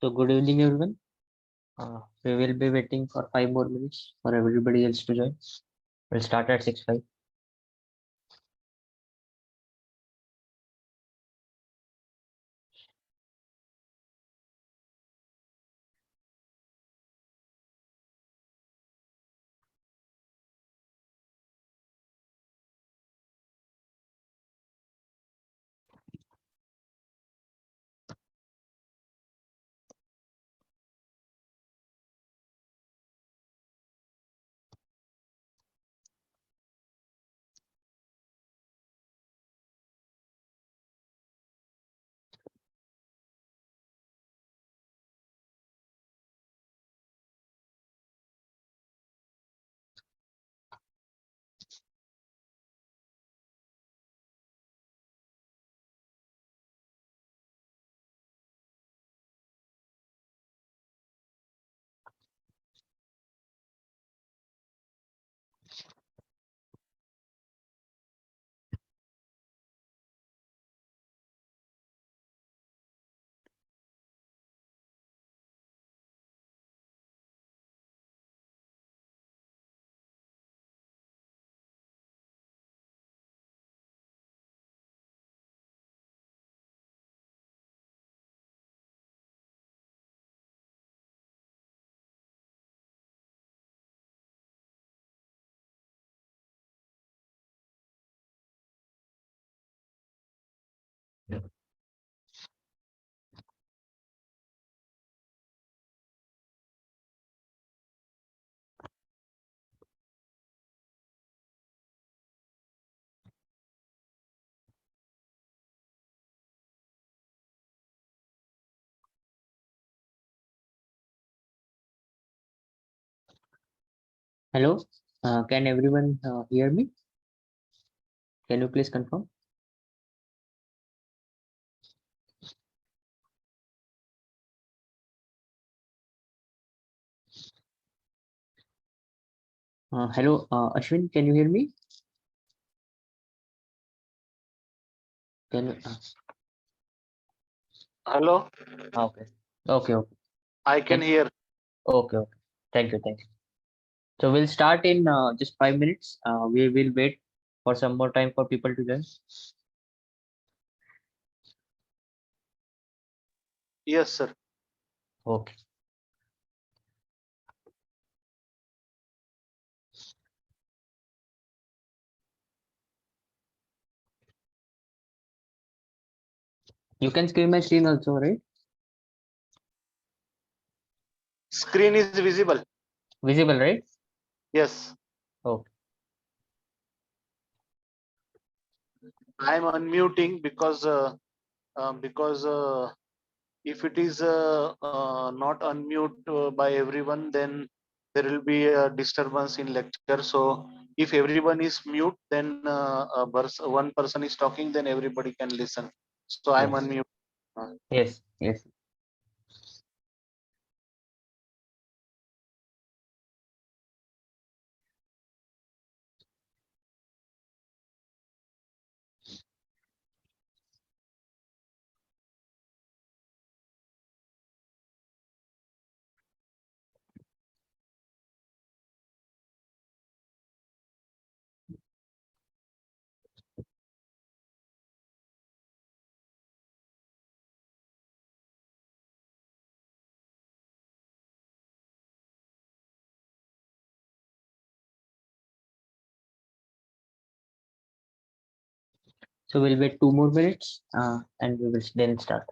So good evening, everyone. We will be waiting for 5 more minutes for everybody else to join. We'll start at 6:05. Hello, can everyone hear me? Can you please confirm? Hello, Ashwin, can you hear me? Can you, Hello, okay, okay. I can Can hear. okay. Thank you. So we'll start in just 5 minutes. We will wait for some more time for people to join. Yes, sir. Okay. You can screen my screen also, right? Screen is visible. Visible, right? Yes, Okay. I am unmuting because if it is not unmute by everyone, then there will be a disturbance in lecture. So if everyone is mute, then one person is talking, then everybody can listen. So I am Yes. unmute. Yes. So we'll wait 2 more minutes and we will then start.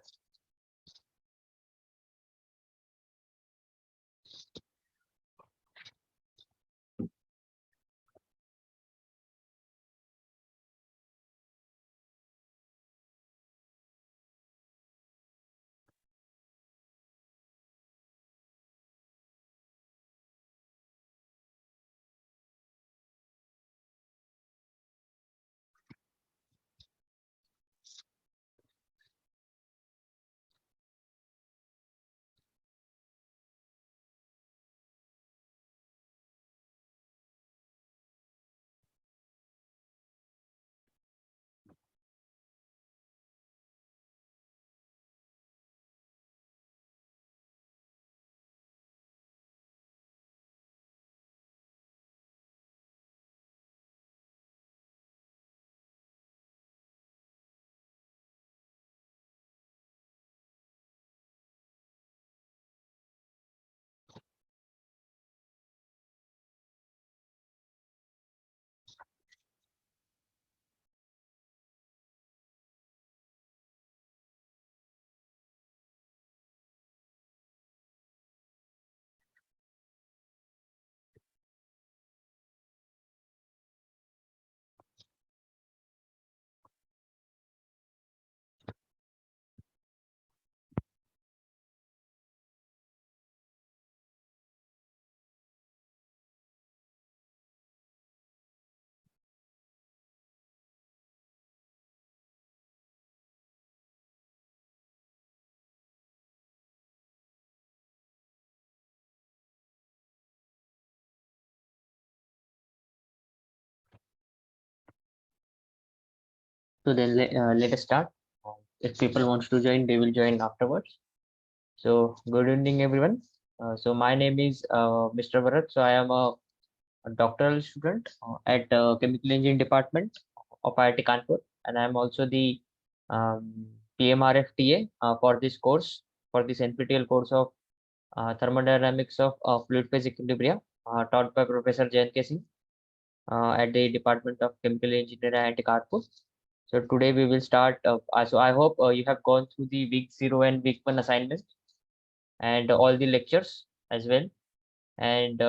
So then let us start. If people wants to join, they will join afterwards. So good evening, everyone. So my name is Mr. Bharat. So I am a doctoral student at Chemical Engineering Department of IIT Kanpur, and I am also the PMRFTA for this course, for this NPTEL course of Thermodynamics of Fluid Phase Equilibria, taught by Professor J.N.K. Singh at the Department of Chemical Engineering at Kanpur. So today we will start. So I hope you have gone through the week 0 and week 1 assignment and all the lectures as well. And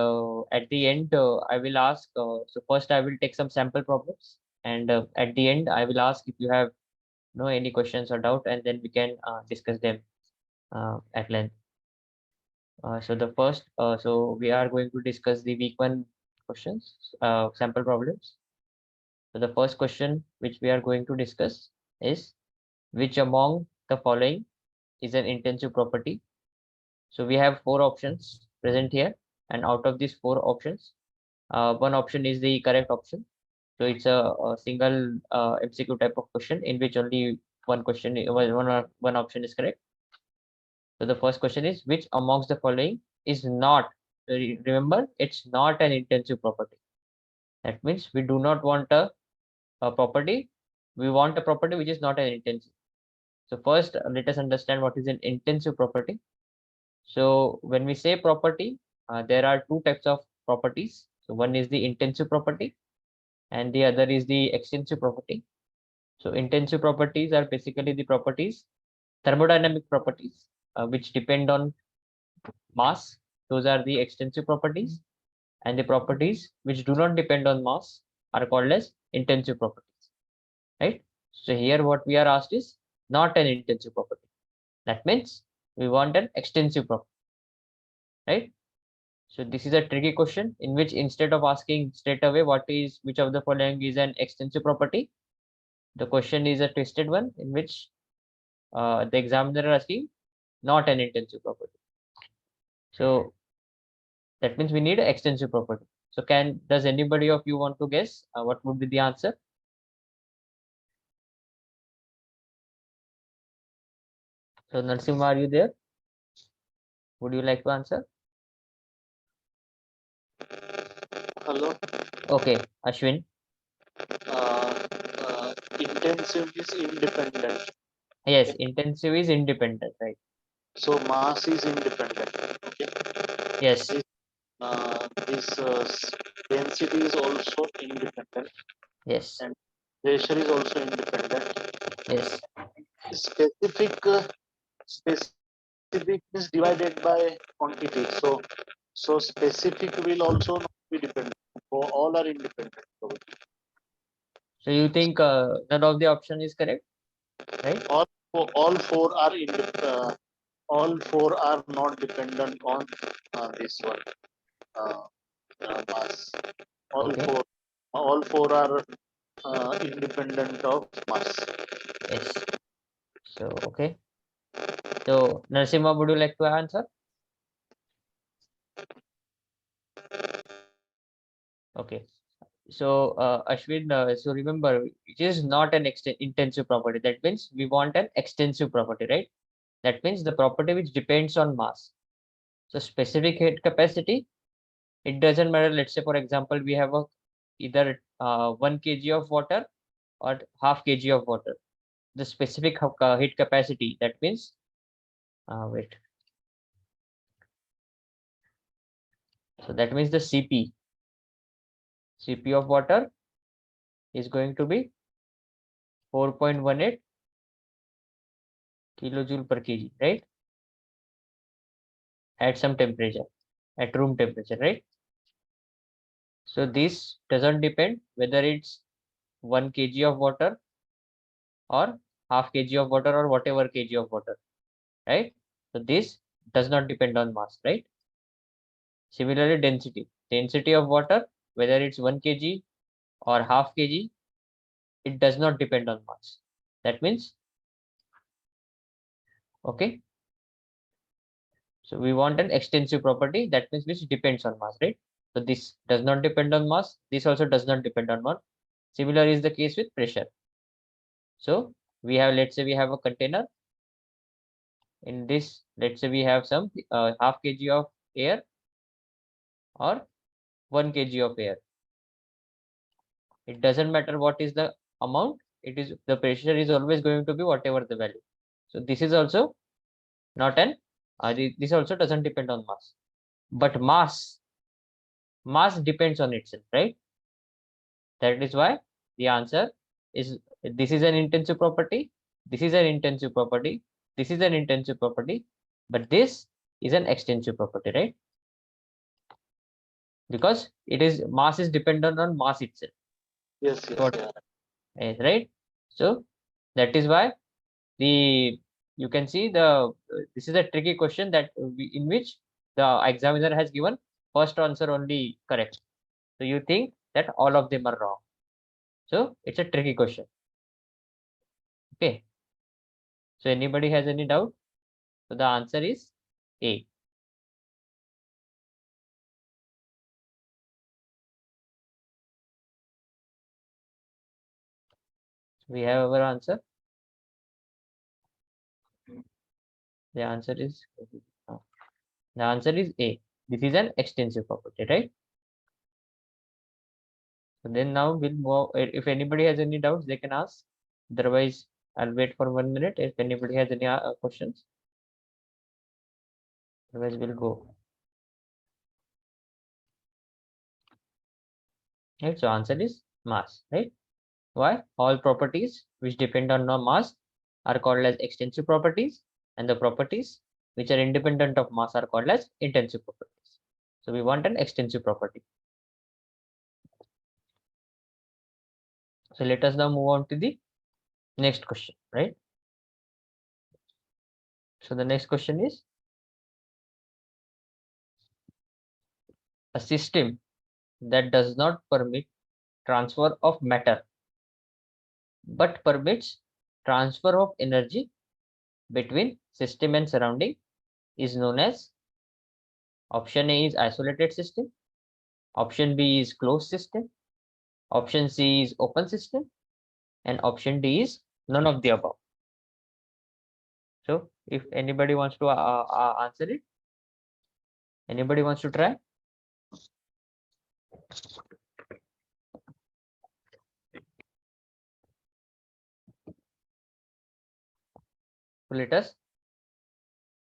at the end, I will ask. So first, I will take some sample problems, and at the end, I will ask if you have any questions or doubt, and then we can discuss them at length. So the first, so we are going to discuss the week 1 questions, sample problems. So the first question which we are going to discuss is, which among the following is an intensive property? So we have 4 options present here, and out of these 4 options, one option is the correct option. So it's a single MCQ type of question in which only one question, one option is correct. So the first question is, which amongst the following is not, remember, it's not an intensive property. That means we do not want a property, we want a property which is not an intensive. So first, let us understand what is an intensive property. So when we say property, there are 2 types of properties. So one is the intensive property and the other is the extensive property. So intensive properties are basically the properties, thermodynamic properties, which depend on mass. Those are the extensive properties, and the properties which do not depend on mass are called as intensive properties, right? So here what we are asked is not an intensive property. That means we want an extensive property, right? So this is a tricky question in which instead of asking straight away which of the following is an extensive property, the question is a twisted one in which the examiner asking not an intensive property. So that means we need an extensive property. So does anybody of you want to guess what would be the answer? So Narsimha, are you there? Would you like to answer? Hello. Okay, Ashwin. Intensive is independent. Yes, Okay. intensive is independent, right? So mass is independent. Okay. Yes, This density is also independent, yes, and pressure is also independent. yes. Specific is divided by quantity. So specific will also not be dependent. So all are independent. So So you think none of the option is correct, right? all four are not dependent on this one uh, mass. All Okay, four all four are independent of mass. yes. So okay. So Narsimha, would you like to answer? Okay. So Ashwin, so remember, it is not an intensive property. That means we want an extensive property, right? That means the property which depends on mass. So specific heat capacity, it doesn't matter. Let's say, for example, we have either 1 kg of water or half kg of water. The specific heat capacity, that means, wait. So that means the CP of water is going to be 4.18 kilojoule per kg, right? At some temperature, at room temperature, right? So this doesn't depend whether it's 1 kg of water or half kg of water or whatever kg of water, right? So this does not depend on mass, right? Similarly, density of water, whether it's 1 kg or half kg, it does not depend on mass. That means, okay, so we want an extensive property, that means which depends on mass, right? So this does not depend on mass, this also does not depend on mass. Similar is the case with pressure. So we have, let's say we have a container. In this, let's say we have some half kg of air or 1 kg of air. It doesn't matter what is the amount, it is the pressure is always going to be whatever the value. So this is also not an this also doesn't depend on mass, but mass depends on itself, right? That is why the answer is, this is an intensive property, this is an intensive property, this is an intensive property, but this is an extensive property, right? Because it is, mass is dependent on mass itself. Yes, yes, yeah. Right? So that is why the, you can see the this is a tricky question that in which the examiner has given first answer only correct. So you think that all of them are wrong. So it's a tricky question. Okay. So anybody has any doubt? So the answer is A. We have our answer. The answer is A. This is an extensive property, right? So then now we'll move. If anybody has any doubts, they can ask. Otherwise, I'll wait for 1 minute. If anybody has any questions, otherwise we'll go. Right. So answer is mass, right? Why? All properties which depend on no mass are called as extensive properties, and the properties which are independent of mass are called as intensive properties. So we want an extensive property. So let us now move on to the next question, right? So the next question is, a system that does not permit transfer of matter but permits transfer of energy between system and surrounding is known as, option A is isolated system, option B is closed system, option C is open system, and option D is none of the above. So if anybody wants to answer it, anybody wants to try? So let us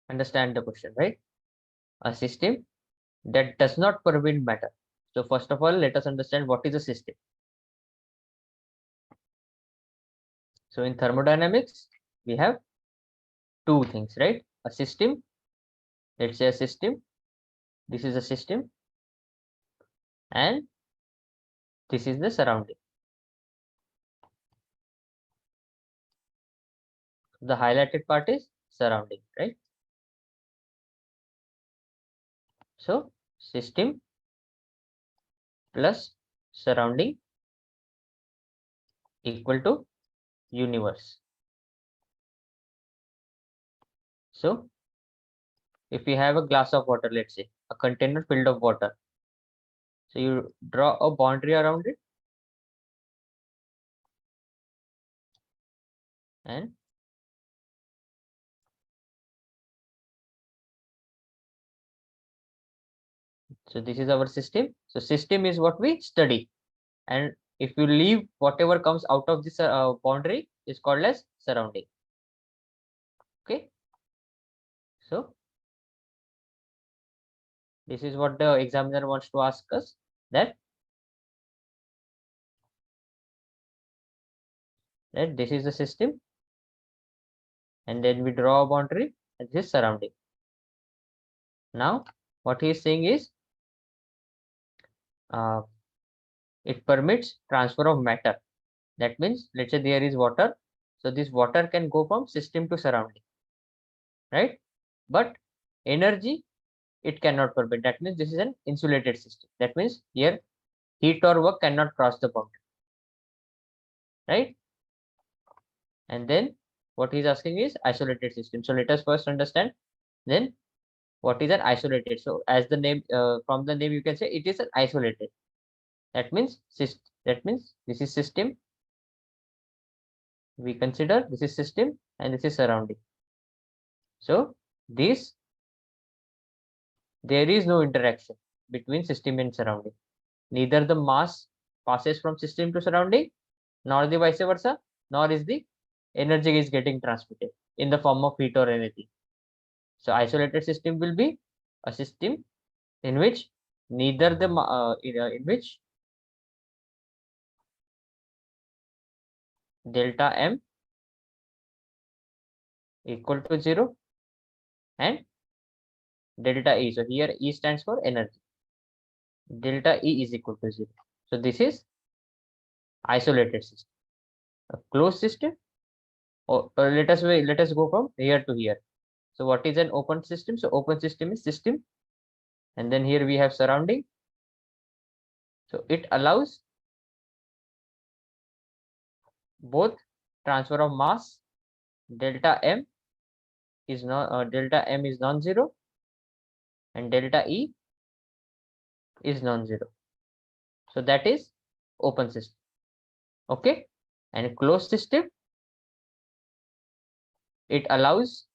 understand the question, right? A system that does not permit matter. So first of all, let us understand what is a system. So in thermodynamics, we have two things, right? A system, let's say a system, this is a system, and this is the surrounding. The highlighted part is surrounding, right? So system plus surrounding equal to universe. So if you have a glass of water, let's say a container filled of water, so you draw a boundary around it, and so this is our system. So system is what we study, and if you leave whatever comes out of this boundary is called as surrounding. Okay, so this is what the examiner wants to ask us, that this is the system, and then we draw a boundary and this is surrounding. Now what he is saying is, it permits transfer of matter. That means, let's say there is water, so this water can go from system to surrounding, right? But energy it cannot permit. That means this is an insulated system. That means here heat or work cannot cross the boundary, right? And then what he's asking is isolated system. So let us first understand then what is an isolated. So as the name, from the name you can say it is an isolated. That means this is system, We consider this is system and this is surrounding. So this, there is no interaction between system and surrounding. Neither the mass passes from system to surrounding, nor the vice versa, nor is the energy is getting transmitted in the form of heat or anything. So isolated system will be a system in which neither the in which delta m equal to 0 and delta E. So here E stands for energy. Delta E is equal to 0. So this is isolated system. A closed system, or let us go from here to here. So what is an open system? So open system is system, and then here we have surrounding. So it allows both transfer of mass. Delta m is non-zero, and delta E is non-zero. So that is open system. Okay, and closed system, it allows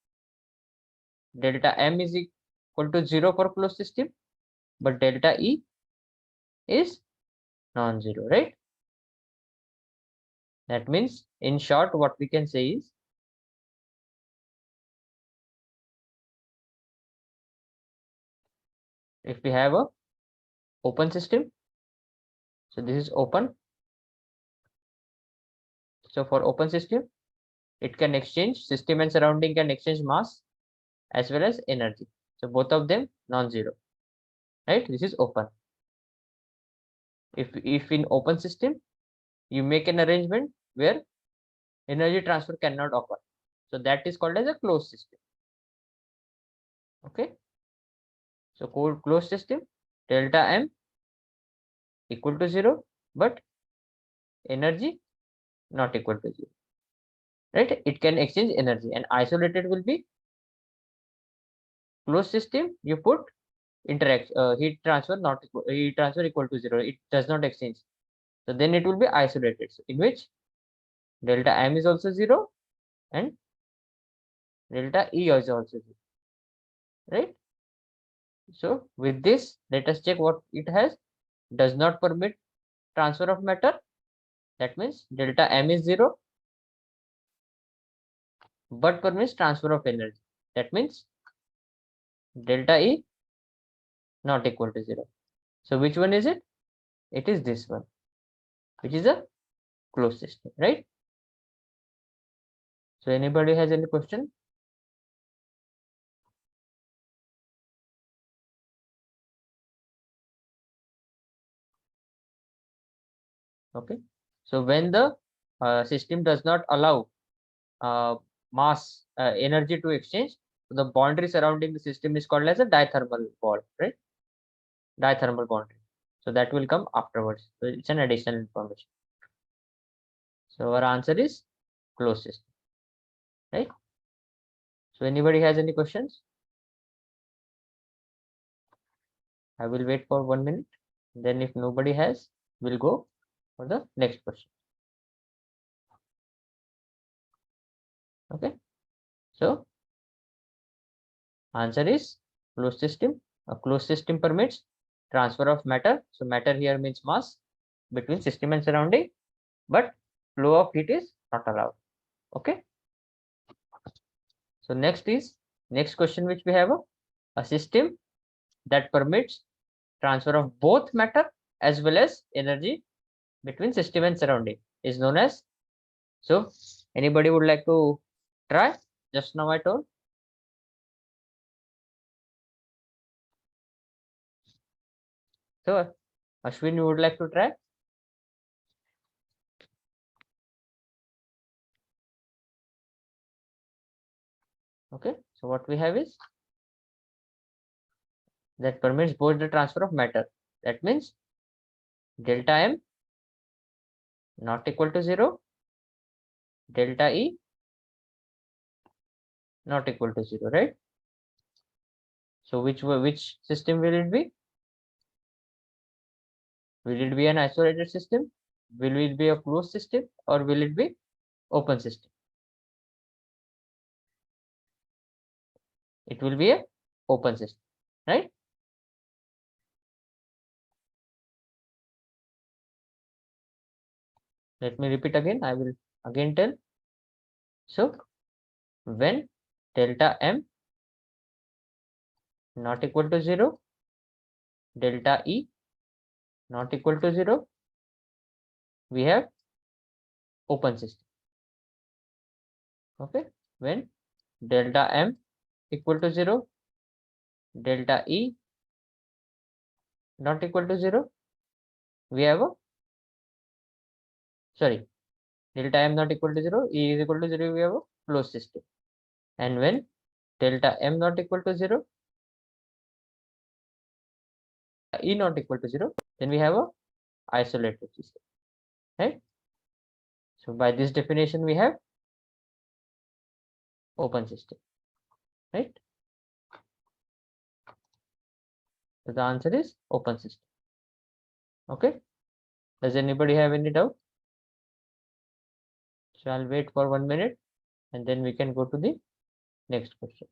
delta m is equal to 0 for closed system, but delta E is non-zero, right? That means, in short, what we can say is if we have a open system, so this is open. So for open system, it can exchange, system and surrounding can exchange mass as well as energy. So both of them non-zero, right? This is open. If in open system, you make an arrangement where energy transfer cannot occur. So that is called as a closed system. Okay. So closed system, delta m equal to 0, but energy not equal to 0. Right? It can exchange energy, and isolated will be closed system. You put interact heat transfer heat transfer equal to 0. It does not exchange. So then it will be isolated. So in which delta m is also 0 and delta E is also 0. Right? So with this, let us check what it has. Does not permit transfer of matter. That means delta m is 0, but permits transfer of energy. That means delta E not equal to 0. So which one is it? It is this one, which is a closed system, right? So anybody has any question? Okay. So when the system does not allow mass energy to exchange, the boundary surrounding the system is called as a dithermal bond, right? Dithermal boundary. So that will come afterwards. So it's an additional information. So our answer is closed system, right? So anybody has any questions? I will wait for 1 minute. Then if nobody has, we'll go for the next question. Okay. So answer is closed system. A closed system permits transfer of matter. So matter here means mass between system and surrounding, but flow of heat is not allowed. Okay. So next question which we have a system that permits transfer of both matter as well as energy between system and surrounding is known as. So anybody would like to try? Just now I told. So Ashwin, you would like to try? Okay. So what we have is that permits both the transfer of matter. That means delta m not equal to 0, delta E not equal to 0, right? So which system will it be? Will it be an isolated system? Will it be a closed system, or will it be open system. It will be a open system, right? Let me repeat again. I will again tell. So when delta M not equal to 0, delta E not equal to 0, we have open system. Okay. When delta M equal to 0, delta E not equal to 0, we have a, sorry, delta M not equal to 0, E is equal to 0, we have a closed system. And when delta M not equal to 0, E not equal to 0, then we have a isolated system, right? So by this definition, we have open system, right? So the answer is open system. Okay. Does anybody have any doubt? So I'll wait for 1 minute and then we can go to the next question.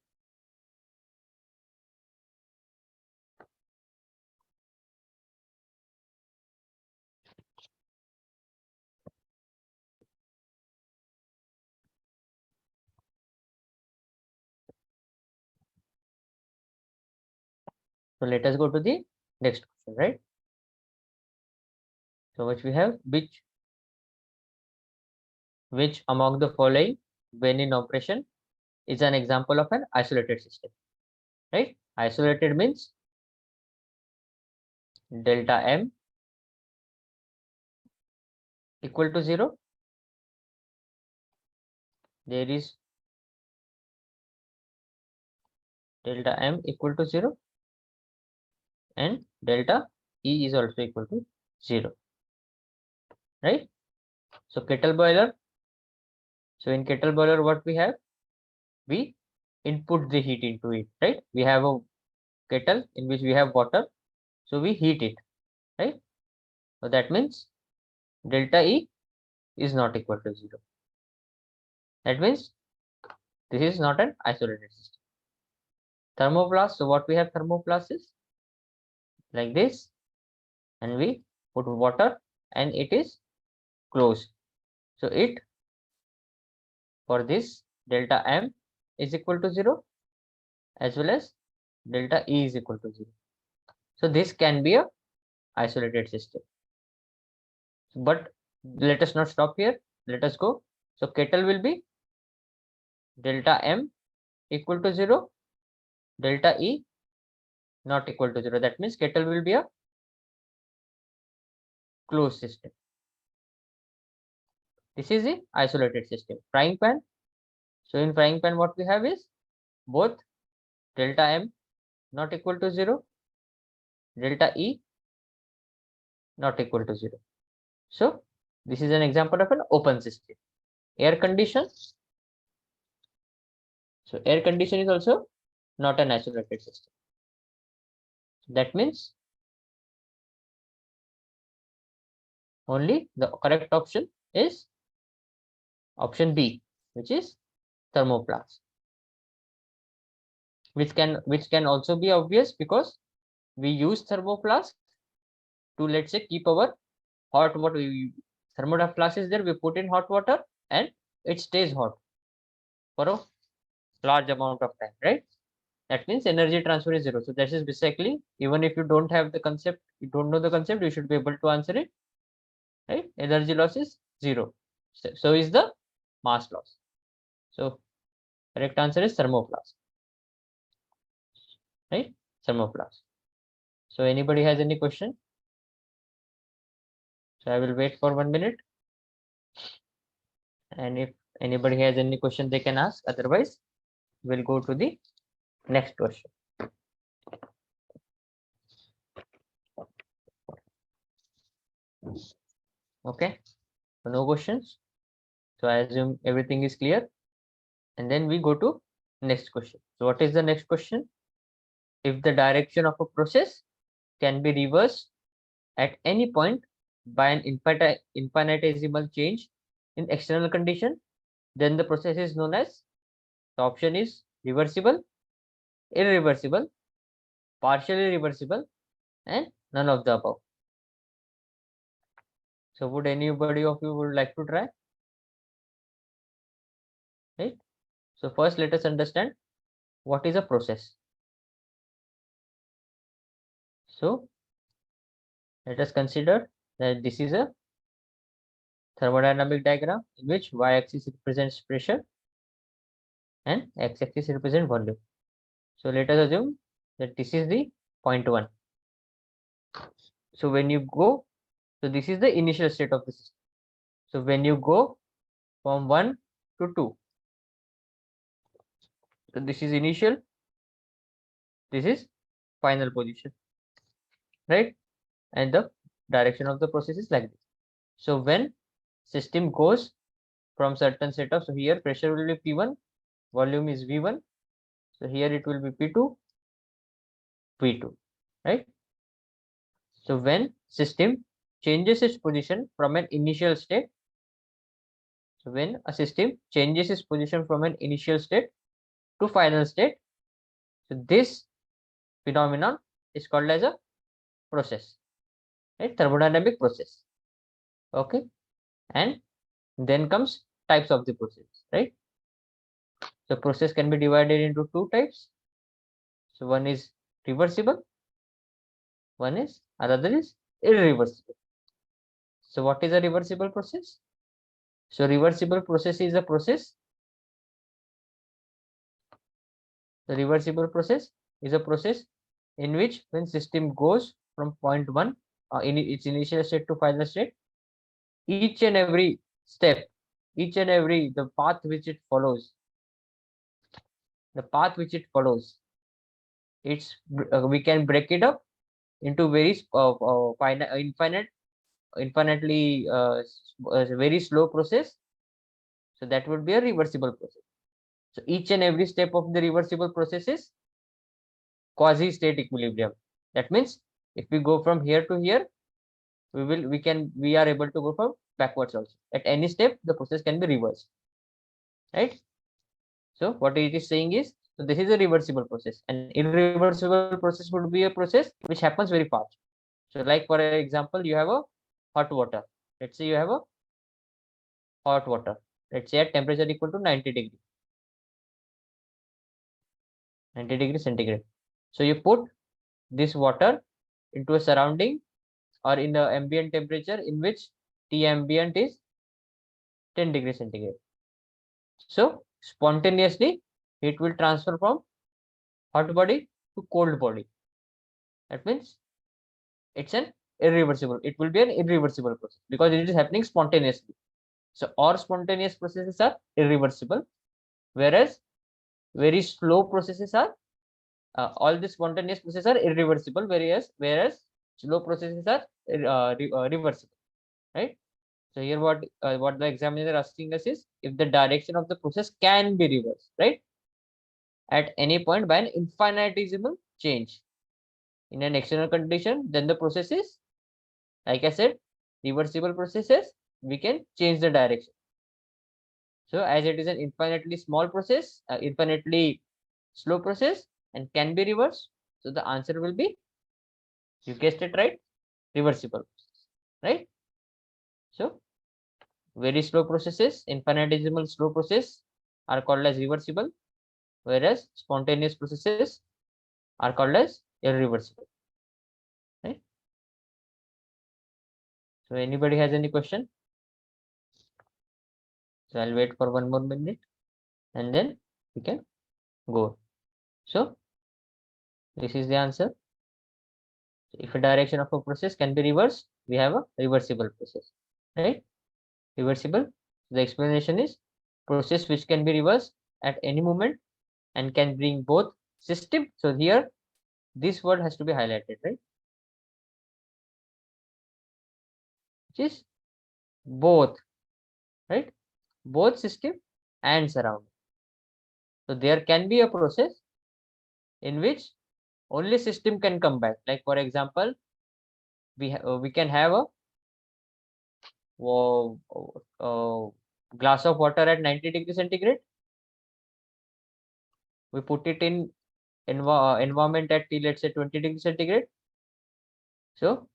So let us go to the next question, right? So which we have, which among the following when in operation is an example of an isolated system, right? Isolated means delta M equal to 0. There is delta M equal to 0 and delta E is also equal to 0, right? So kettle boiler. So in kettle boiler, what we have? We input the heat into it, right? We have a kettle in which we have water. So we heat it, right? So that means delta E is not equal to 0. That means this is not an isolated system. Thermoplast. So what we have thermoplast is like this, and we put water and it is closed. So it, for this, delta M is equal to 0 as well as delta E is equal to 0. So this can be a isolated system. But let us not stop here. Let us go. So kettle will be delta M equal to 0, delta E not equal to 0. That means kettle will be a closed system. This is the isolated system. Frying pan. So in frying pan, what we have is both delta M not equal to 0, delta E not equal to 0. So this is an example of an open system. Air condition. So air condition is also not an isolated system. That means only the correct option is option B, which is thermoplast, which can also be obvious because we use thermoplast to, let's say, keep our hot water. Thermoplast is there, we put in hot water and it stays hot for a large amount of time, right? That means energy transfer is 0. So that is basically, even if you don't have the concept, you don't know the concept, you should be able to answer it, right? Energy loss is 0. So is the mass loss. So correct answer is thermoplast, right? Thermoplast. So anybody has any question? So I will wait for 1 minute. And if anybody has any question, they can ask. Otherwise, we'll go to the next question. Okay. So no questions. So I assume everything is clear. And then we go to next question. So what is the next question? If the direction of a process can be reversed at any point by an infinitesimal change in external condition, then the process is known as, the option is reversible, irreversible, partially reversible, and none of the above. So would anybody of you would like to try? Right. So first let us understand what is a process. So let us consider that this is a thermodynamic diagram in which y-axis represents pressure and x-axis represents volume. So let us assume that this is the point 1. So when you go, so this is the initial state of the system. So when you go from 1 to 2, so this is initial, this is final position, right? And the direction of the process is like this. So when system goes from certain setup, so here pressure will be P1, volume is V1, so here it will be P2, V2, right? So when system changes its position from an initial state, so when a system changes its position from an initial state to final state, so this phenomenon is called as a process, right? Thermodynamic process. Okay, and then comes types of the process, right? The process can be divided into two types. So one is reversible, one is another is irreversible. So what is a reversible process? So reversible process is a process. The reversible process is a process in which when system goes from point 1 in its initial state to final state, each and every step, each and every the path which it follows, the path which it follows, it's we can break it up into very infinitely very slow process. So that would be a reversible process. So each and every step of the reversible process is quasi state equilibrium. That means if we go from here to here, we are able to go from backwards also. At any step, the process can be reversed, right? So what it is saying is, so this is a reversible process. An irreversible process would be a process which happens very fast. So like for example, you have a hot water. Let's say you have a hot water. Let's say at temperature equal to 90 degree, 90 degree centigrade. So you put this water into a surrounding or in the ambient temperature in which T ambient is 10 degree centigrade. So spontaneously it will transfer from hot body to cold body. That means it's an irreversible. It will be an irreversible process because it is happening spontaneously. So all spontaneous processes are irreversible, whereas very slow processes are all the spontaneous processes are irreversible, whereas slow processes are reversible, right? So here what the examiner is asking us is if the direction of the process can be reversed, right? At any point by an infinitesimal change in an external condition, then the process is, like I said, reversible processes, we can change the direction. So as it is an infinitely small process, infinitely slow process and can be reversed, so the answer will be, you guessed it right, reversible process, right? So very slow processes, infinitesimal slow process are called as reversible, whereas spontaneous processes are called as irreversible, right? So anybody has any question? So I'll wait for 1 more minute and then we can go. So this is the answer. If a direction of a process can be reversed, we have a reversible process, right? Reversible. The explanation is process which can be reversed at any moment and can bring both system. So here this word has to be highlighted, right? Which is both, right? Both system and surrounding. So there can be a process in which only system can come back. Like for example, we can have a glass of water at 90 degrees centigrade. We put it in environment at T, let's say 20 degrees centigrade. So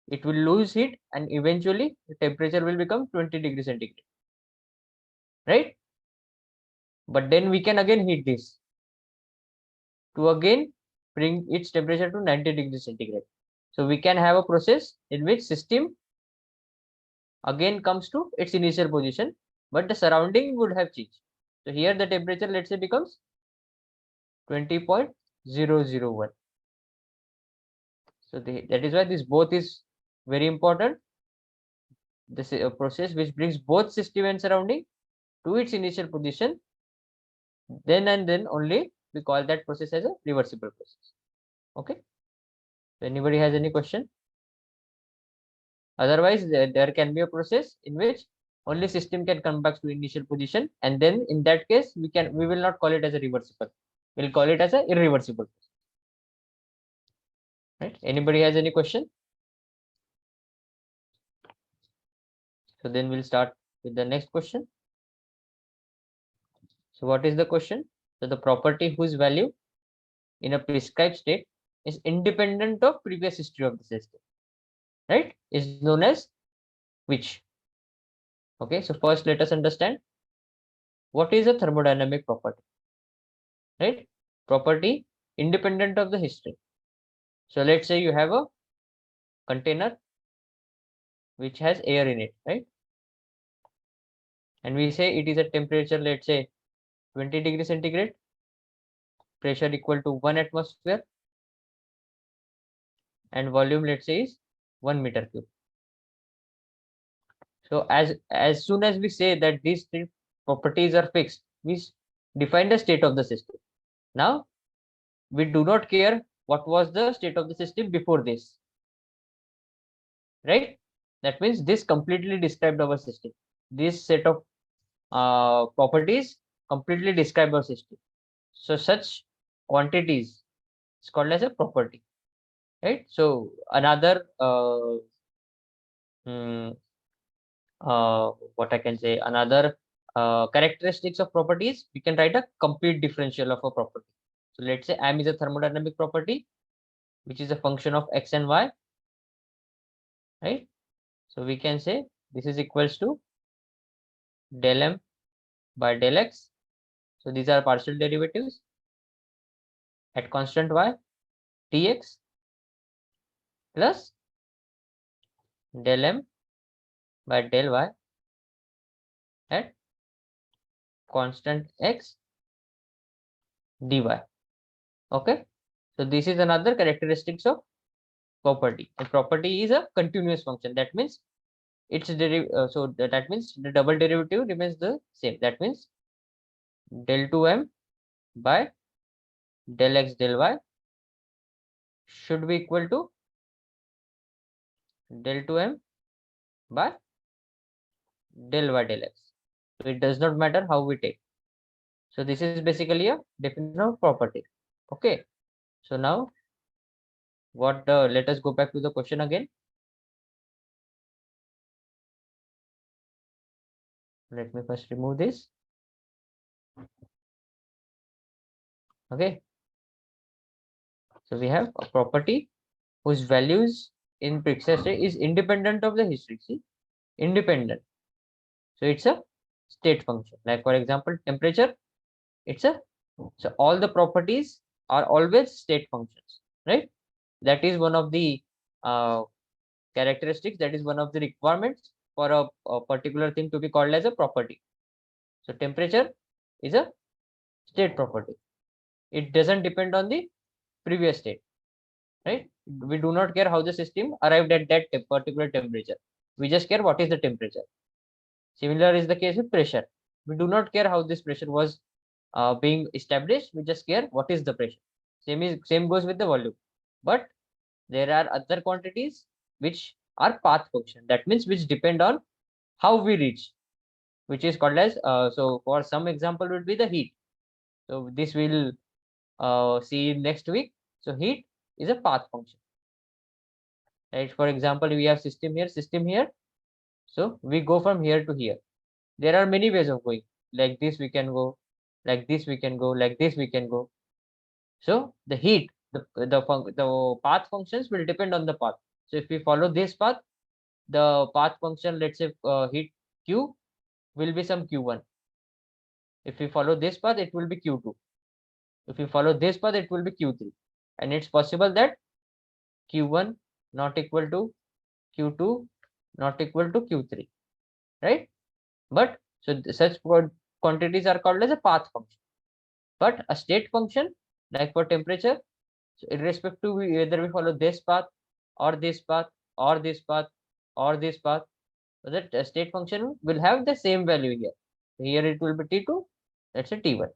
it will lose heat and eventually the temperature will become 20 degrees centigrade, right? But then we can again heat this to again bring its temperature to 90 degrees centigrade. So we can have a process in which system again comes to its initial position, but the surrounding would have changed. So here the temperature, let's say, becomes 20.001. So that is why this both is very important. This is a process which brings both system and surrounding to its initial position. Then and then only we call that process as a reversible process. Okay. So anybody has any question? Otherwise, there can be a process in which only system can come back to initial position, and then in that case we will not call it as a reversible. We'll call it as a irreversible. Right? Anybody has any question? So then we'll start with the next question. So what is the question? So the property whose value in a prescribed state is independent of previous history of the system, right, is known as which? Okay, so first let us understand what is a thermodynamic property, right? Property independent of the history. So let's say you have a container which has air in it, right? And we say it is a temperature, let's say 20 degrees centigrade, pressure equal to 1 atmosphere, and volume, let's say, is 1 meter cube. So as soon as we say that these three properties are fixed, we define the state of the system. Now we do not care what was the state of the system before this, right? That means this completely described our system. This set of properties completely describe our system. So such quantities is called as a property, right? So another mm, what I can say, another characteristics of properties, we can write a complete differential of a property. So let's say M is a thermodynamic property, which is a function of x and y, right? So we can say this is equals to del m by del x. So these are partial derivatives at constant y, dx plus del m by del y at constant x dy. Okay, so this is another characteristics of property. A property is a continuous function. That means its that means the double derivative remains the same. That means del 2m by del x del y should be equal to del 2m by del y del x. So it does not matter how we take. So this is basically a definition of property. Okay. So now let us go back to the question again. Let me first remove this. Okay. So we have a property whose values in previous state is independent of the history. See, independent. So it's a state function. Like for example, temperature. It's a so all the properties are always state functions, right? That is one of the characteristics. That is one of the requirements for a particular thing to be called as a property. So temperature is a state property. It doesn't depend on the previous state, right? We do not care how the system arrived at that particular temperature. We just care what is the temperature. Similar is the case with pressure. We do not care how this pressure was being established. We just care what is the pressure. Same goes with the volume. But there are other quantities which are path function. That means which depend on how we reach, which is called as so for some example would be the heat. So this will see next week. So heat is a path function, right? For example, we have system here, system here. So we go from here to here. There are many ways of going. Like this we can go, like this we can go, like this we can go. So the heat, the path functions will depend on the path. So if we follow this path, the path function, let's say heat Q will be some Q1. If we follow this path, it will be Q2. If we follow this path, it will be Q3. And it's possible that Q1 not equal to Q2 not equal to Q3, right? But so such quantities are called as a path function. But a state function, like for temperature, so irrespective whether we follow this path or this path or this path or this path, so that state function will have the same value here. Here it will be T2, that's a T1.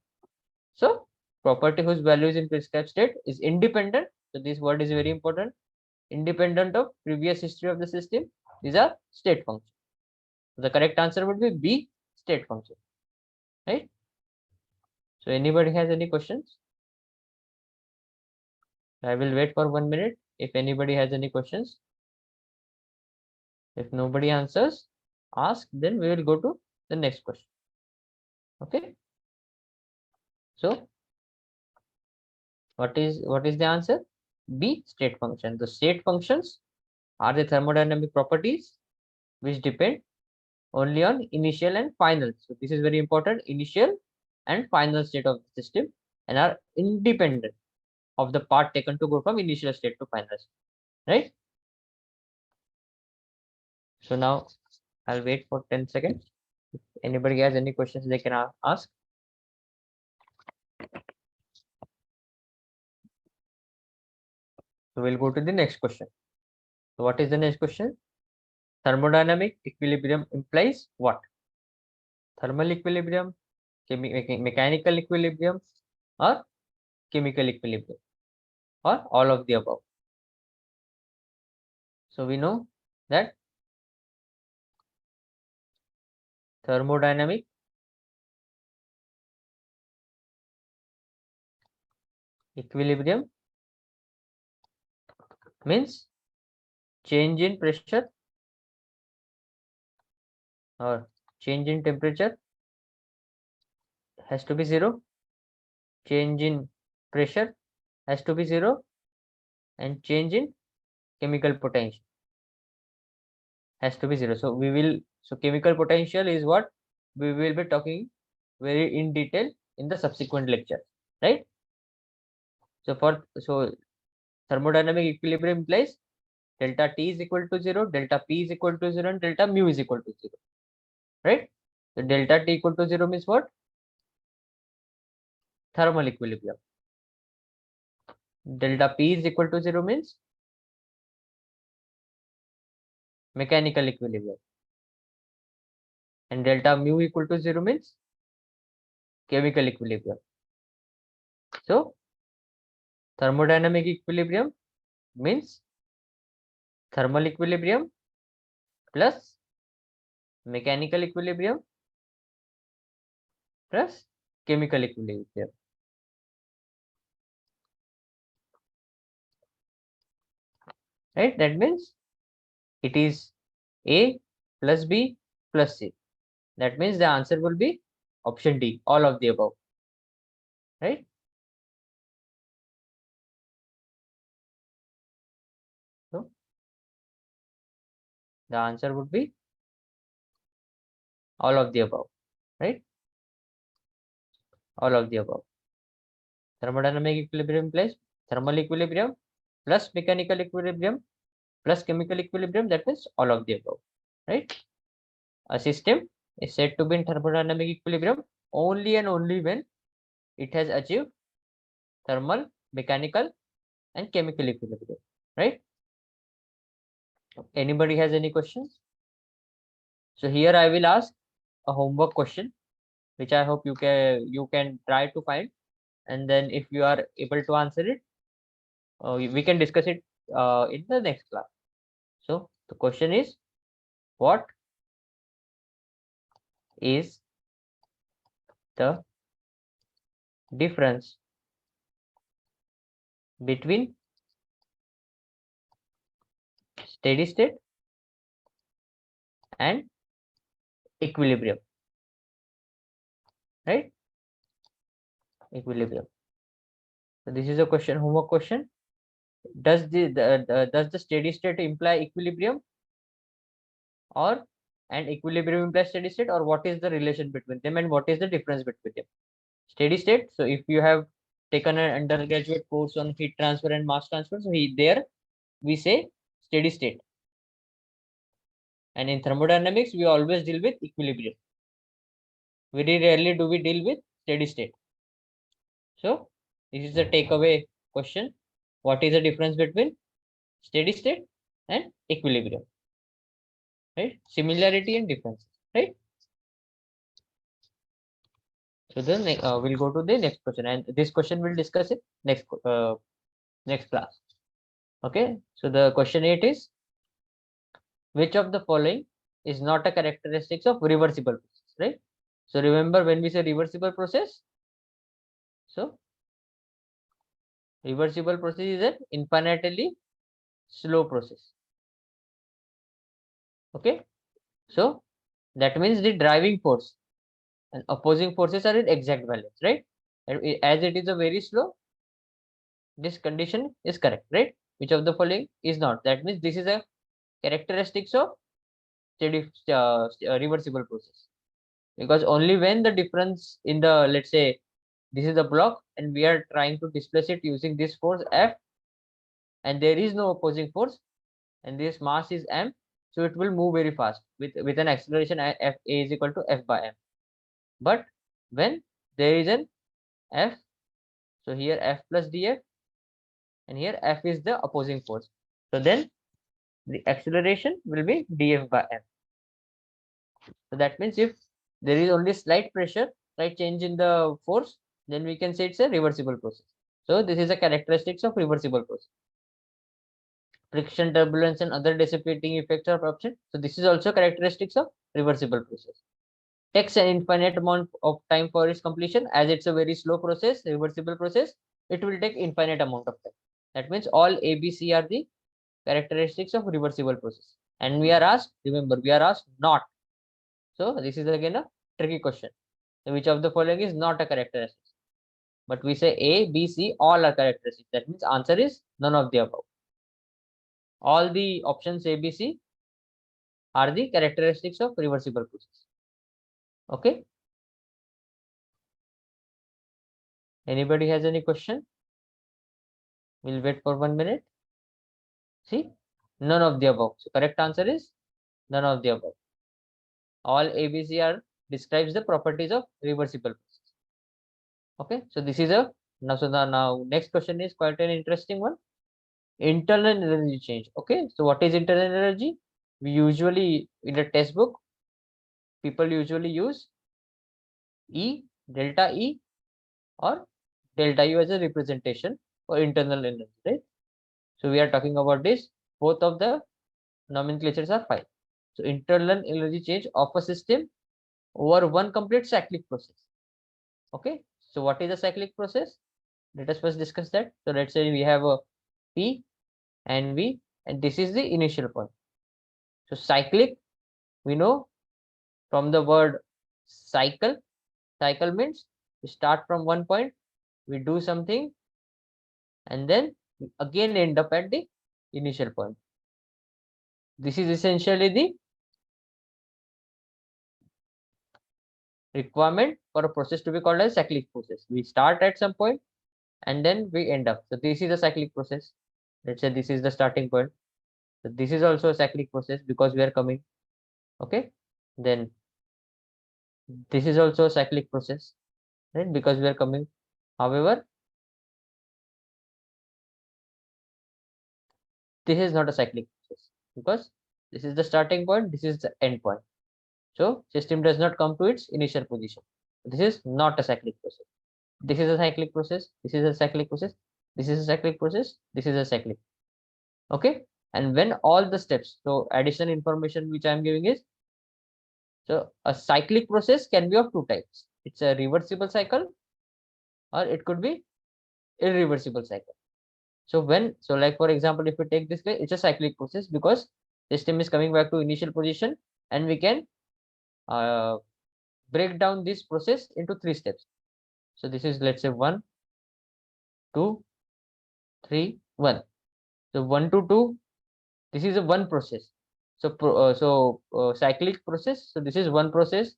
So property whose value is in prescribed state is independent. So this word is very important. Independent of previous history of the system. These are state functions. The correct answer would be B, state function, right? So anybody has any questions? I will wait for 1 minute if anybody has any questions. If nobody answers, ask, then we will go to the next question. Okay. So what is the answer? B, state function. The state functions are the thermodynamic properties which depend only on initial and final. So this is very important, initial and final state of the system, and are independent of the path taken to go from initial state to final state, right? So now I'll wait for 10 seconds. If anybody has any questions, they can ask. So we'll go to the next question. So what is the next question? Thermodynamic equilibrium implies what? Thermal equilibrium, mechanical equilibrium, or chemical equilibrium, or all of the above. So we know that thermodynamic equilibrium means change in pressure or change in temperature has to be zero, change in pressure has to be zero, and change in chemical potential has to be zero. So chemical potential is what we will be talking very in detail in the subsequent lecture, right? So thermodynamic equilibrium implies delta T is equal to 0, delta P is equal to 0, and delta mu is equal to 0, right? So delta T equal to 0 means what? Thermal equilibrium. Delta P is equal to 0 means mechanical equilibrium. And delta mu equal to 0 means chemical equilibrium. So thermodynamic equilibrium means thermal equilibrium plus mechanical equilibrium plus chemical equilibrium. Right? That means it is A plus B plus C. That means the answer will be option D, all of the above. Right? So the answer would be all of the above. Right? All of the above. Thermodynamic equilibrium plus thermal equilibrium plus mechanical equilibrium plus chemical equilibrium, that means all of the above, right? A system is said to be in thermodynamic equilibrium only and only when it has achieved thermal, mechanical, and chemical equilibrium, right? Anybody has any questions? So here I will ask a homework question, which I hope you can try to find, and then if you are able to answer it, we can discuss it in the next class. So the question is, what is the difference between steady state and equilibrium? right? Equilibrium. So this is a question, homework question. Does the steady state imply equilibrium, or and equilibrium implies steady state, or what is the relation between them and what is the difference between them? Steady state. So if you have taken an undergraduate course on heat transfer and mass transfer, so there we say steady state. And in thermodynamics, we always deal with equilibrium. Very rarely do we deal with steady state. So this is a takeaway question. What is the difference between steady state and equilibrium? Right? Similarity and difference. Right? So then we'll go to the next question, and this question we'll discuss it next class. Okay. So the question 8 is, which of the following is not a characteristics of reversible process? Right? So remember, when we say reversible process, so reversible process is an infinitely slow process. Okay. So that means the driving force and opposing forces are in exact balance, right? And as it is a very slow, this condition is correct, right? Which of the following is not? That means this is a characteristics of steady reversible process, because only when the difference in the, let's say this is the block and we are trying to displace it using this force F, and there is no opposing force, and this mass is m, so it will move very fast with an acceleration F a is equal to F by m. But when there is an F, so here F plus df, and here F is the opposing force, so then the acceleration will be df by m. So that means if there is only slight pressure, slight change in the force, then we can say it's a reversible process. So this is a characteristics of reversible process. Friction, turbulence, and other dissipating effects are absent. So this is also characteristics of reversible process. Takes an infinite amount of time for its completion. As it's a very slow process, reversible process, it will take infinite amount of time. That means all A, B, C are the characteristics of reversible process. And we are asked, remember, we are asked not. So this is again a tricky question. So which of the following is not a characteristic? But we say A, B, C, all are characteristics. That means answer is none of the above. All the options A, B, C are the characteristics of reversible process. Okay. Anybody has any question? We'll wait for 1 minute. See, none of the above. So correct answer is none of the above. All A, B, C are describes the properties of reversible process. Okay. So this is a now next question is quite an interesting one. Internal energy change. Okay. So what is internal energy? We usually in the textbook, people usually use E, delta E, or delta U as a representation for internal energy, right? So we are talking about this. Both of the nomenclatures are fine. So internal energy change of a system over one complete cyclic process. Okay. So what is a cyclic process? Let us first discuss that. So let's say we have a P and V, and this is the initial point. So cyclic, we know from the word cycle. Cycle means we start from one point, we do something, and then we again end up at the initial point. This is essentially the requirement for a process to be called a cyclic process. We start at some point and then we end up. So this is a cyclic process. Let's say this is the starting point. So this is also a cyclic process because we are coming. Okay. Then this is also a cyclic process, right? Because we are coming. However, this is not a cyclic process because this is the starting point, this is the end point. So system does not come to its initial position. This is not a cyclic process. This is a cyclic process. This is a cyclic process. This is a cyclic process. This is a cyclic. Okay. And when all the steps, so additional information which I am giving is, so a cyclic process can be of two types. It's a reversible cycle or it could be irreversible cycle. So like for example, if we take this way, it's a cyclic process because system is coming back to initial position and we can break down this process into 3 steps. So this is, let's say, 1, 2, 3, 1. So 1 to 2, this is a one process. So cyclic process. So this is one process.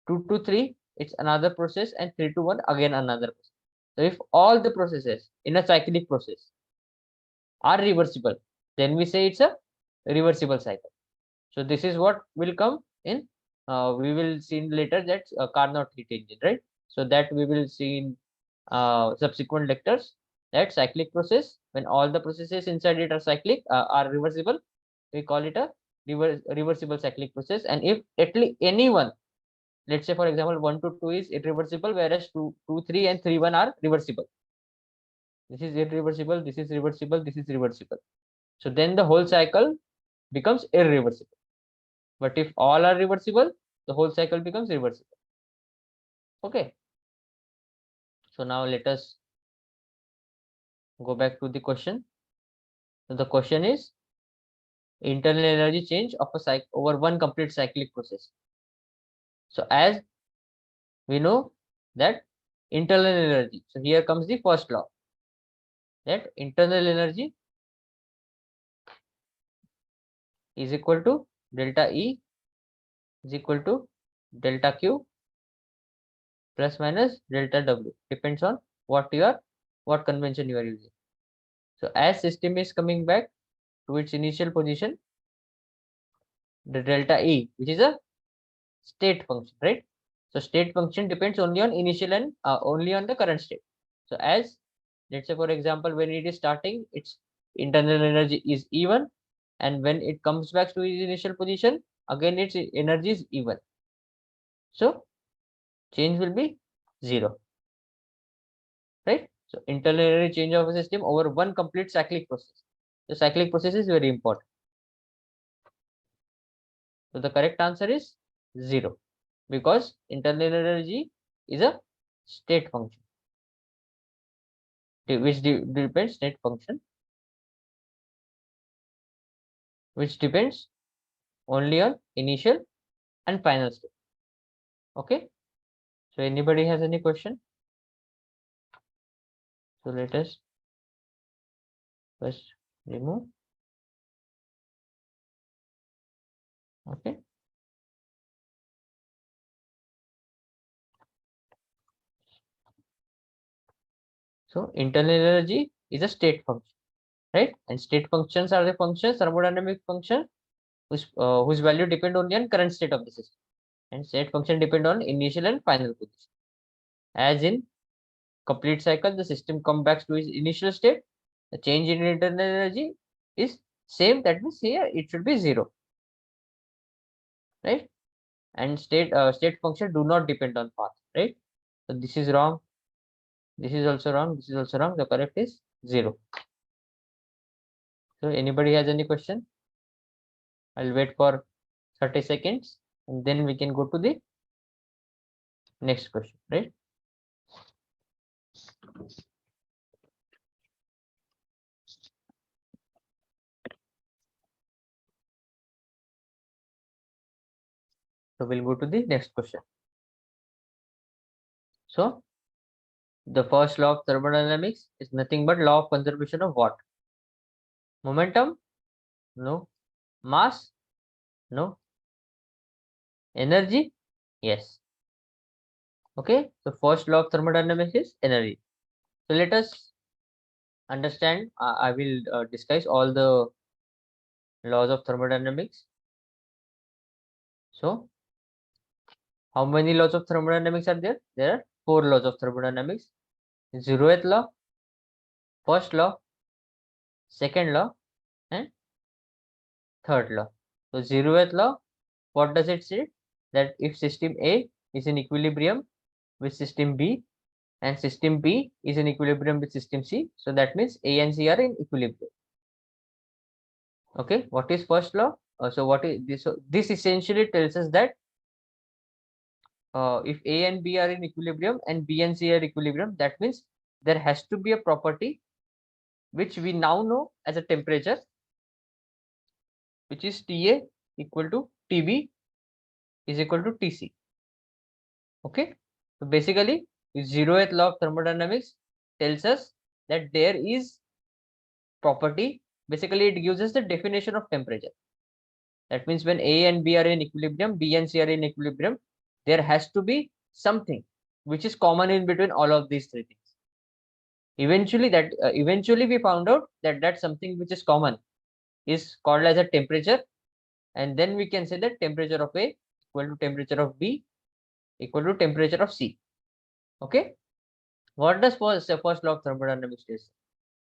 2 to 3, it's another process, and 3 to 1, again another process. So if all the processes in a cyclic process are reversible, then we say it's a reversible cycle. So this is what will come in. We will see later that Carnot heat engine, right? So that we will see in subsequent lectures, that cyclic process, when all the processes inside it are cyclic, are reversible, we call it a reversible cyclic process. And if at least any one, let's say for example 1 to 2 is irreversible, whereas 2, 3 and 3, 1 are reversible. This is irreversible, this is reversible, this is reversible. So then the whole cycle becomes irreversible. But if all are reversible, the whole cycle becomes reversible. Okay. So now let us go back to the question. So the question is internal energy change of a cycle over one complete cyclic process. So as we know that internal energy, so here comes the first law, that internal energy is equal to delta E is equal to delta Q plus minus delta W, depends on what convention you are using. So as system is coming back to its initial position, the delta E, which is a state function, right? So state function depends only on initial and only on the current state. So as, let's say for example, when it is starting, its internal energy is E1, and when it comes back to its initial position, again its energy is E1. So change will be 0, right? So internal energy change of a system over one complete cyclic process. The cyclic process is very important. So the correct answer is 0, because internal energy is a state function, which depends state function, which depends only on initial and final state. Okay. So anybody has any question? So let us first remove. Okay. So internal energy is a state function, right? And state functions are the functions, thermodynamic function, whose value depend only on current state of the system, and state function depend on initial and final position. As in complete cycle, the system comes back to its initial state, the change in internal energy is same, that means here it should be 0, right? And state function do not depend on path, right? So this is wrong, this is also wrong, this is also wrong. The correct is 0. So anybody has any question? I'll wait for 30 seconds and then we can go to the next question, right? So we'll go to the next question. So the first law of thermodynamics is nothing but law of conservation of what? Momentum? No. Mass? No. Energy? Yes. Okay. So first law of thermodynamics is energy. So let us understand. I will discuss all the laws of thermodynamics. So how many laws of thermodynamics are there? There are 4 laws of thermodynamics. 0th law, first law, second law, and third law. So 0th law, what does it say? That if system A is in equilibrium with system B and system B is in equilibrium with system C, so that means A and C are in equilibrium. Okay, what is first law? So what is this? So this essentially tells us that if A and B are in equilibrium and B and C are equilibrium, that means there has to be a property which we now know as a temperature, which is Ta equal to Tb is equal to Tc. Okay, so basically, zeroth law of thermodynamics tells us that there is property. Basically, it gives us the definition of temperature. That means when A and B are in equilibrium, B and C are in equilibrium, there has to be something which is common in between all of these three things. Eventually we found out that that something which is common is called as a temperature, and then we can say that temperature of A equal to temperature of B equal to temperature of C. Okay, what does first law of thermodynamics say?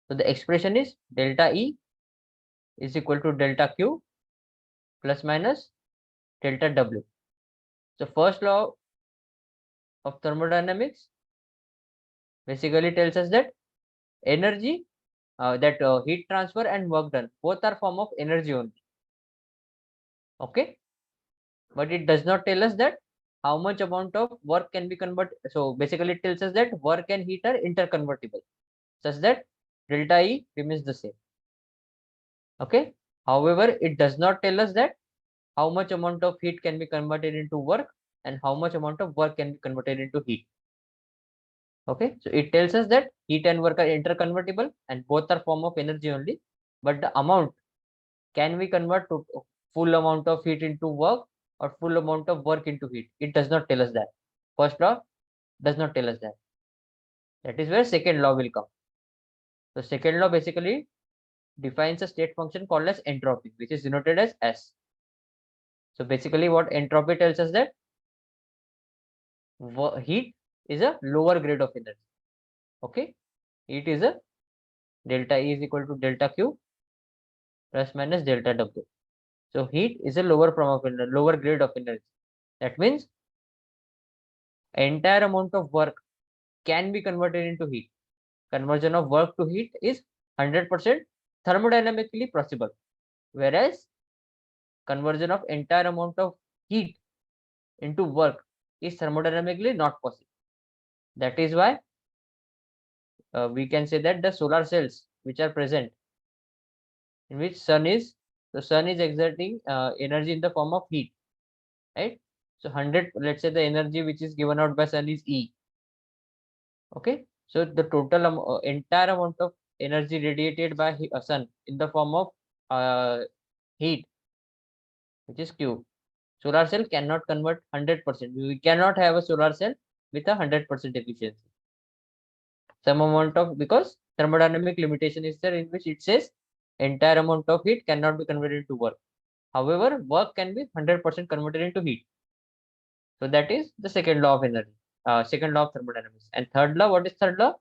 So the expression is delta E is equal to delta Q plus minus delta W. So first law of thermodynamics basically tells us that energy, heat transfer and work done both are form of energy only. Okay, but it does not tell us that how much amount of work can be converted. So basically it tells us that work and heat are interconvertible such that delta E remains the same. Okay, however, it does not tell us that how much amount of heat can be converted into work and how much amount of work can be converted into heat. Okay, so it tells us that heat and work are interconvertible and both are form of energy only, but the amount can we convert to full amount of heat into work or full amount of work into heat. It does not tell us that. First law does not tell us that. That is where second law will come. So second law basically defines a state function called as entropy, which is denoted as S. So basically what entropy tells us that heat is a lower grade of energy. Okay, heat is a delta E is equal to delta Q plus minus delta W. So heat is a lower form of energy, lower grade of energy. That means entire amount of work can be converted into heat. Conversion of work to heat is 100% thermodynamically possible, whereas conversion of entire amount of heat into work is thermodynamically not possible. That is why we can say that the solar cells which are present in which the sun is exerting energy in the form of heat, right? So 100, let's say the energy which is given out by sun is E. Okay, so the total entire amount of energy radiated by a sun in the form of heat, which is Q. Solar cell cannot convert 100%. We cannot have a solar cell with a 100% efficiency. Some amount of, because thermodynamic limitation is there in which it says entire amount of heat cannot be converted into work. However, work can be 100% converted into heat. So that is the second law of energy, second law of thermodynamics. And third law, what is third law?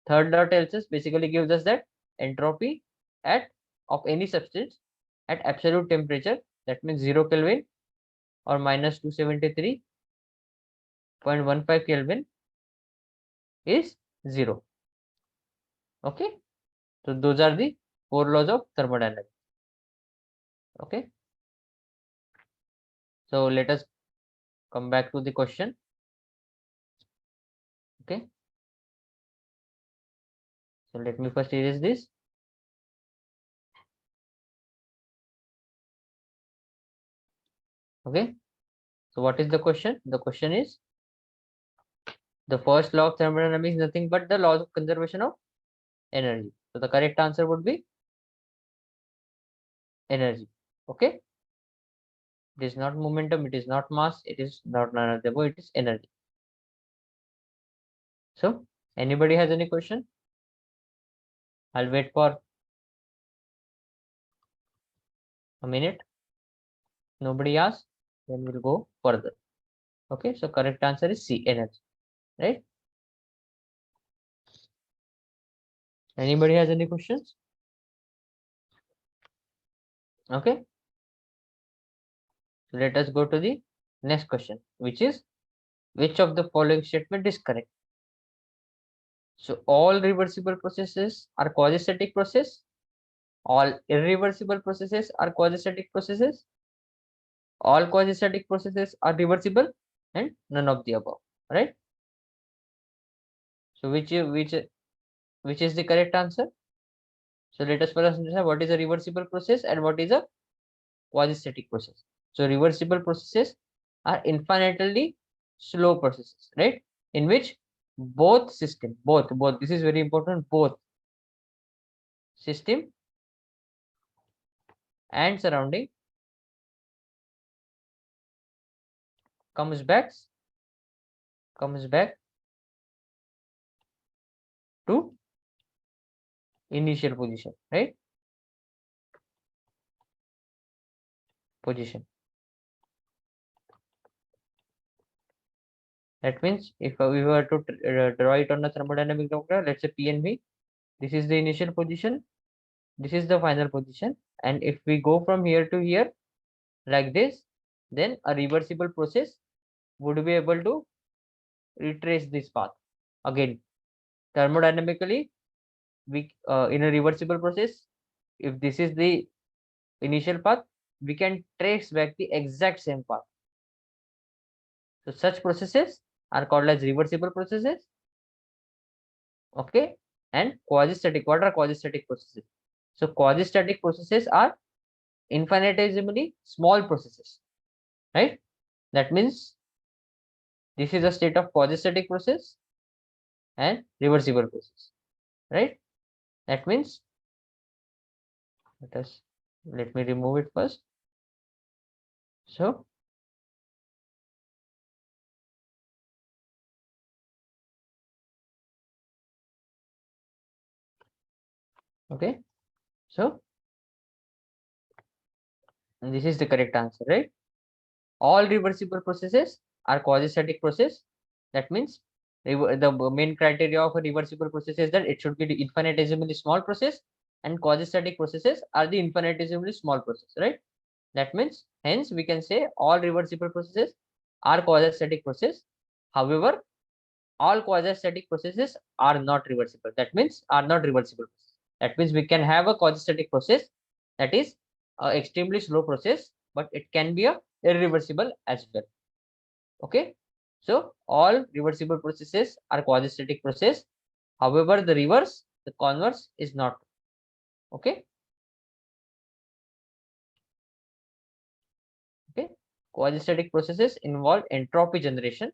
Third law tells us, basically gives us that entropy at of any substance at absolute temperature, that means 0 Kelvin or minus 273.15 Kelvin is 0. Okay, so those are the 4 laws of thermodynamics. Okay, so let us come back to the question. Okay, so let me first erase this. Okay, so what is the question? The question is, the first law of thermodynamics is nothing but the laws of conservation of energy. So the correct answer would be energy. Okay, it is not momentum, it is not mass, it is not none of the above, it is energy. So anybody has any question? I'll wait for a minute. Nobody asks, then we'll go further. Okay, so correct answer is C, energy, right? Anybody has any questions? Okay, so let us go to the next question, which is, which of the following statement is correct? So all reversible processes are quasi-static process, all irreversible processes are quasi-static processes, all quasi-static processes are reversible, and none of the above, right? So which is the correct answer? So let us first understand what is a reversible process and what is a quasi-static process. So reversible processes are infinitely slow processes, right? In which both system, both, this is very important, both system and surrounding comes back to initial position, right? Position. That means if we were to draw it on a thermodynamic diagram, let's say P and V, this is the initial position, this is the final position, and if we go from here to here like this, then a reversible process would be able to retrace this path. Again, thermodynamically, we in a reversible process, if this is the initial path, we can trace back the exact same path. So such processes are called as reversible processes. Okay, and quasi-static. What are quasi-static processes? So quasi-static processes are infinitesimally small processes, right? That means this is a state of quasi-static process and reversible process, right? That means let me remove it first. So okay, so this is the correct answer, right? All reversible processes are quasi-static process. That means the main criteria of a reversible process is that it should be the infinitesimally small process, and quasi-static processes are the infinitesimally small process, right? That means hence we can say all reversible processes are quasi-static process. However, all quasi-static processes are not reversible. That means are not reversible. That means we can have a quasi-static process that is a extremely slow process, but it can be a irreversible as well. Okay, so all reversible processes are quasi-static process. However, the reverse, the converse is not. Okay. Okay. Quasi-static processes involve entropy generation,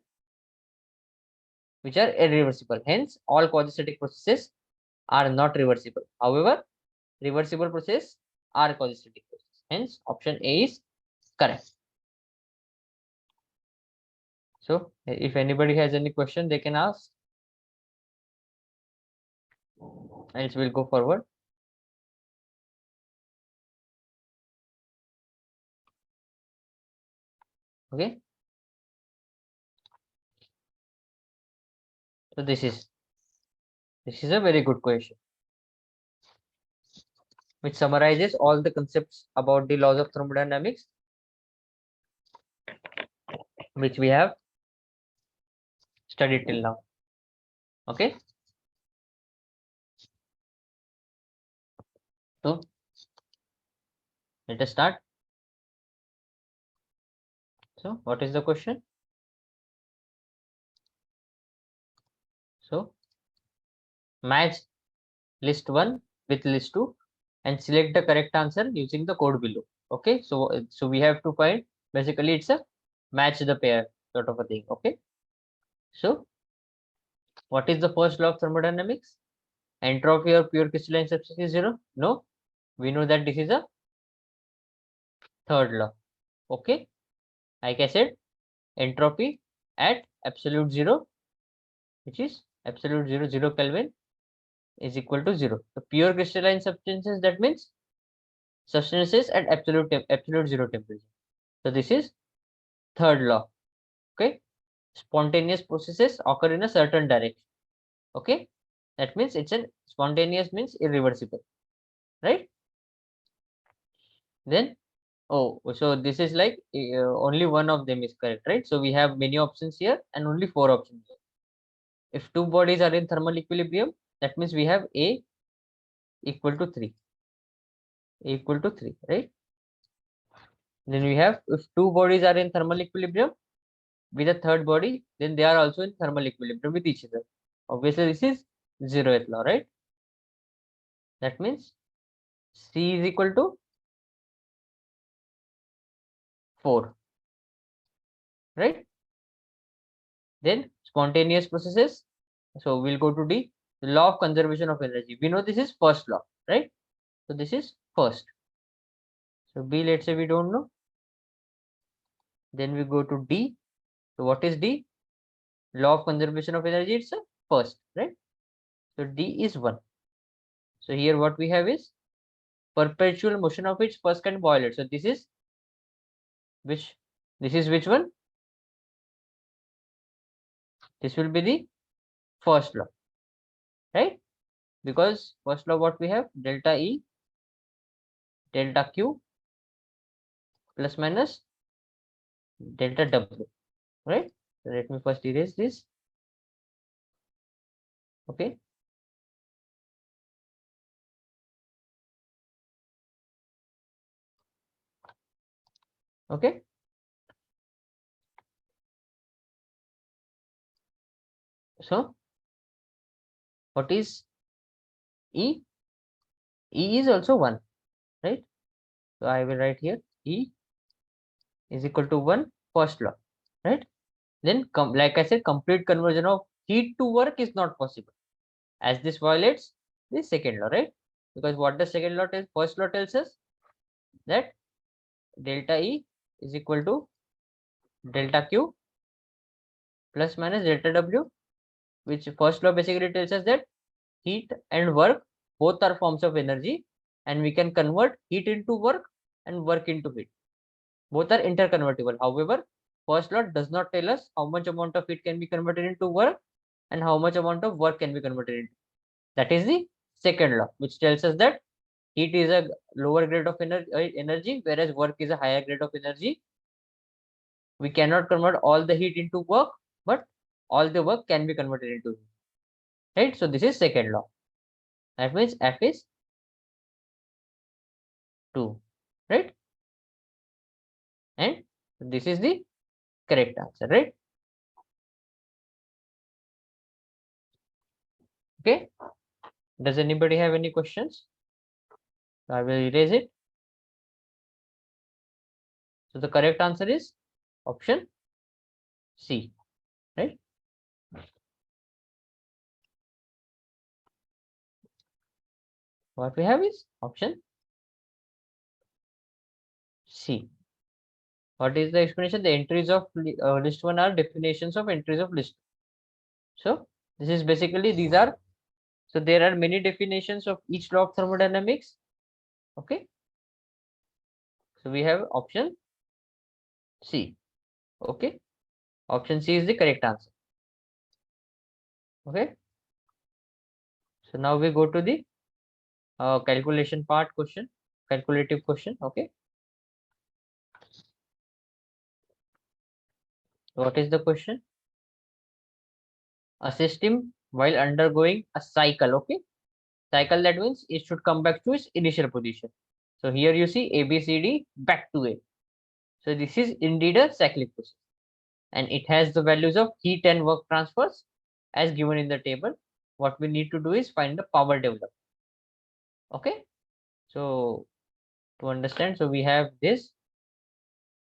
which are irreversible. Hence, all quasi-static processes are not reversible. However, reversible processes are quasi-static processes. Hence, option A is correct. So, if anybody has any question, they can ask. Else, we'll go forward. Okay. So this is a very good question, which summarizes all the concepts about the laws of thermodynamics, which we have studied till now. Okay. So let us start. So what is the question? So match list 1 with list 2 and select the correct answer using the code below. Okay. So we have to find, basically it's a match the pair sort of a thing. Okay. So what is the first law of thermodynamics? Entropy of pure crystalline substance is zero? No. We know that this is a third law. Okay. Like I said, entropy at absolute zero, which is absolute 0 Kelvin, is equal to 0. So pure crystalline substances, that means substances at absolute 0 temperature. So this is third law. Okay. Spontaneous processes occur in a certain direction. Okay. That means it's an spontaneous means irreversible, right? Then so this is like only one of them is correct, right? So we have many options here and only 4 options here. If two bodies are in thermal equilibrium, that means we have A equal to 3. A equal to 3, right? Then we have, if two bodies are in thermal equilibrium with a third body, then they are also in thermal equilibrium with each other. Obviously, this is zeroth law, right? That means C is equal to 4, right? Then spontaneous processes. So we'll go to D, law of conservation of energy. We know this is first law, right? So this is first. So B, let's say we don't know. Then we go to D. So what is D? Law of conservation of energy, it's a first, right? So D is 1. So here what we have is perpetual motion of which first can boil it. So this is which? This is which one? This will be the first law, right? Because first law what we have, delta E delta Q plus minus delta W, right? So let me first erase this. Okay. Okay. So what is E? E is also 1, right? So I will write here E is equal to 1 first law, right? Then like I said, complete conversion of heat to work is not possible, as this violates the second law, right? Because what the second law tells, first law tells us that delta E is equal to delta Q plus minus delta W, which first law basically tells us that heat and work both are forms of energy, and we can convert heat into work and work into heat. Both are interconvertible. However, first law does not tell us how much amount of heat can be converted into work and how much amount of work can be converted into. That is the second law, which tells us that heat is a lower grade of energy, whereas work is a higher grade of energy. We cannot convert all the heat into work, but all the work can be converted into heat. Right? So this is second law. That means F is 2. Right? And this is the correct answer, right? Okay. Does anybody have any questions? I will erase it. So the correct answer is option C, right? What we have is option C. What is the explanation? The entries of list 1 are definitions of entries of list. So this is basically, these are, so there are many definitions of each law of thermodynamics. Okay. So we have option C. Okay. Option C is the correct answer. Okay. So now we go to the calculation part question, calculative question. Okay. What is the question? A system while undergoing a cycle. Okay. Cycle, that means it should come back to its initial position. So here you see A, B, C, D back to A. So this is indeed a cyclic process, and it has the values of heat and work transfers as given in the table. What we need to do is find the power developed. Okay. So to understand, so we have this.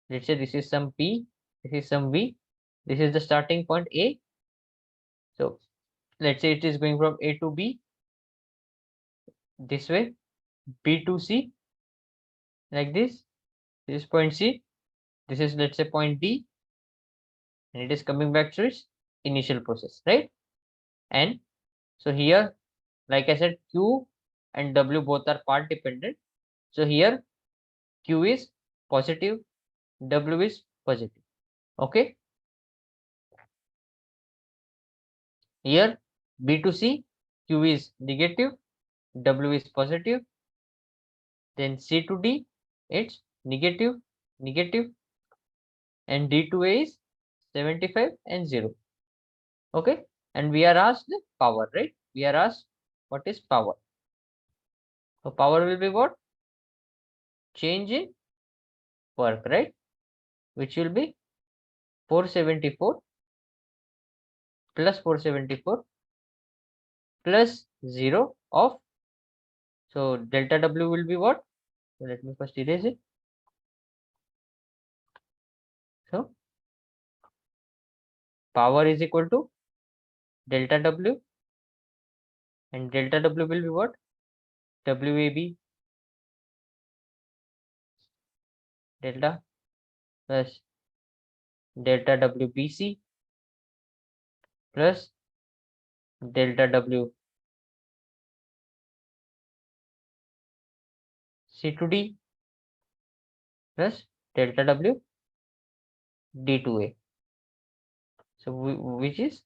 Let's say this is some P, this is some V. This is the starting point A. So let's say it is going from A to B this way, B to C like this. This is point C. This is, let's say, point D, and it is coming back to its initial process, right? And so here, like I said, Q and W both are part dependent. So here Q is positive, W is positive. Okay. Here B to C, Q is negative, W is positive. Then C to D, it's negative, negative, and D to A is 75 and 0. Okay. And we are asked the power, right? We are asked what is power. So power will be what? Change in work, right? Which will be 474 plus 474 plus 0 of, so delta W will be what? So let me first erase it. So power is equal to delta W, and delta W will be what? WAB delta plus delta WBC plus delta W C to D plus delta W D2A. So which is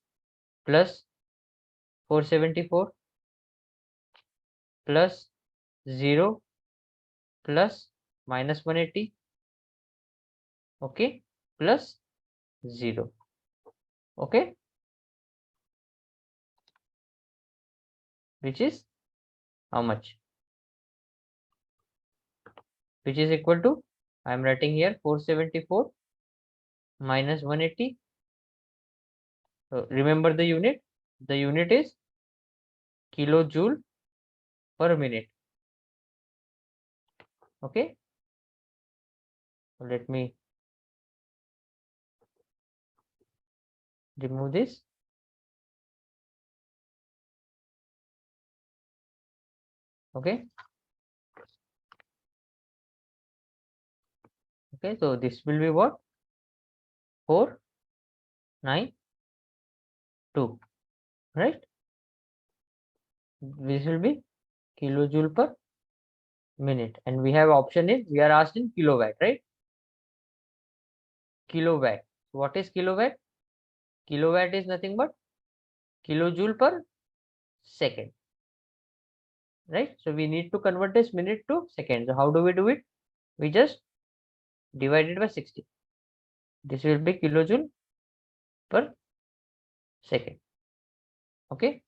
plus 474 plus 0 plus minus 180, okay, plus 0, okay, which is how much? Which is equal to, I am writing here 474 minus 180. Remember the unit. The unit is kilojoule per minute. Okay. Let me remove this. Okay. Okay. So this will be what? 492. Right. This will be kilojoule per minute, and we have option in, we are asked in kilowatt, right? Kilowatt. So what is kilowatt? Kilowatt is nothing but kilojoule per second, right? So we need to convert this minute to second. So how do we do it? We just divide it by 60. This will be kilojoule per second, okay,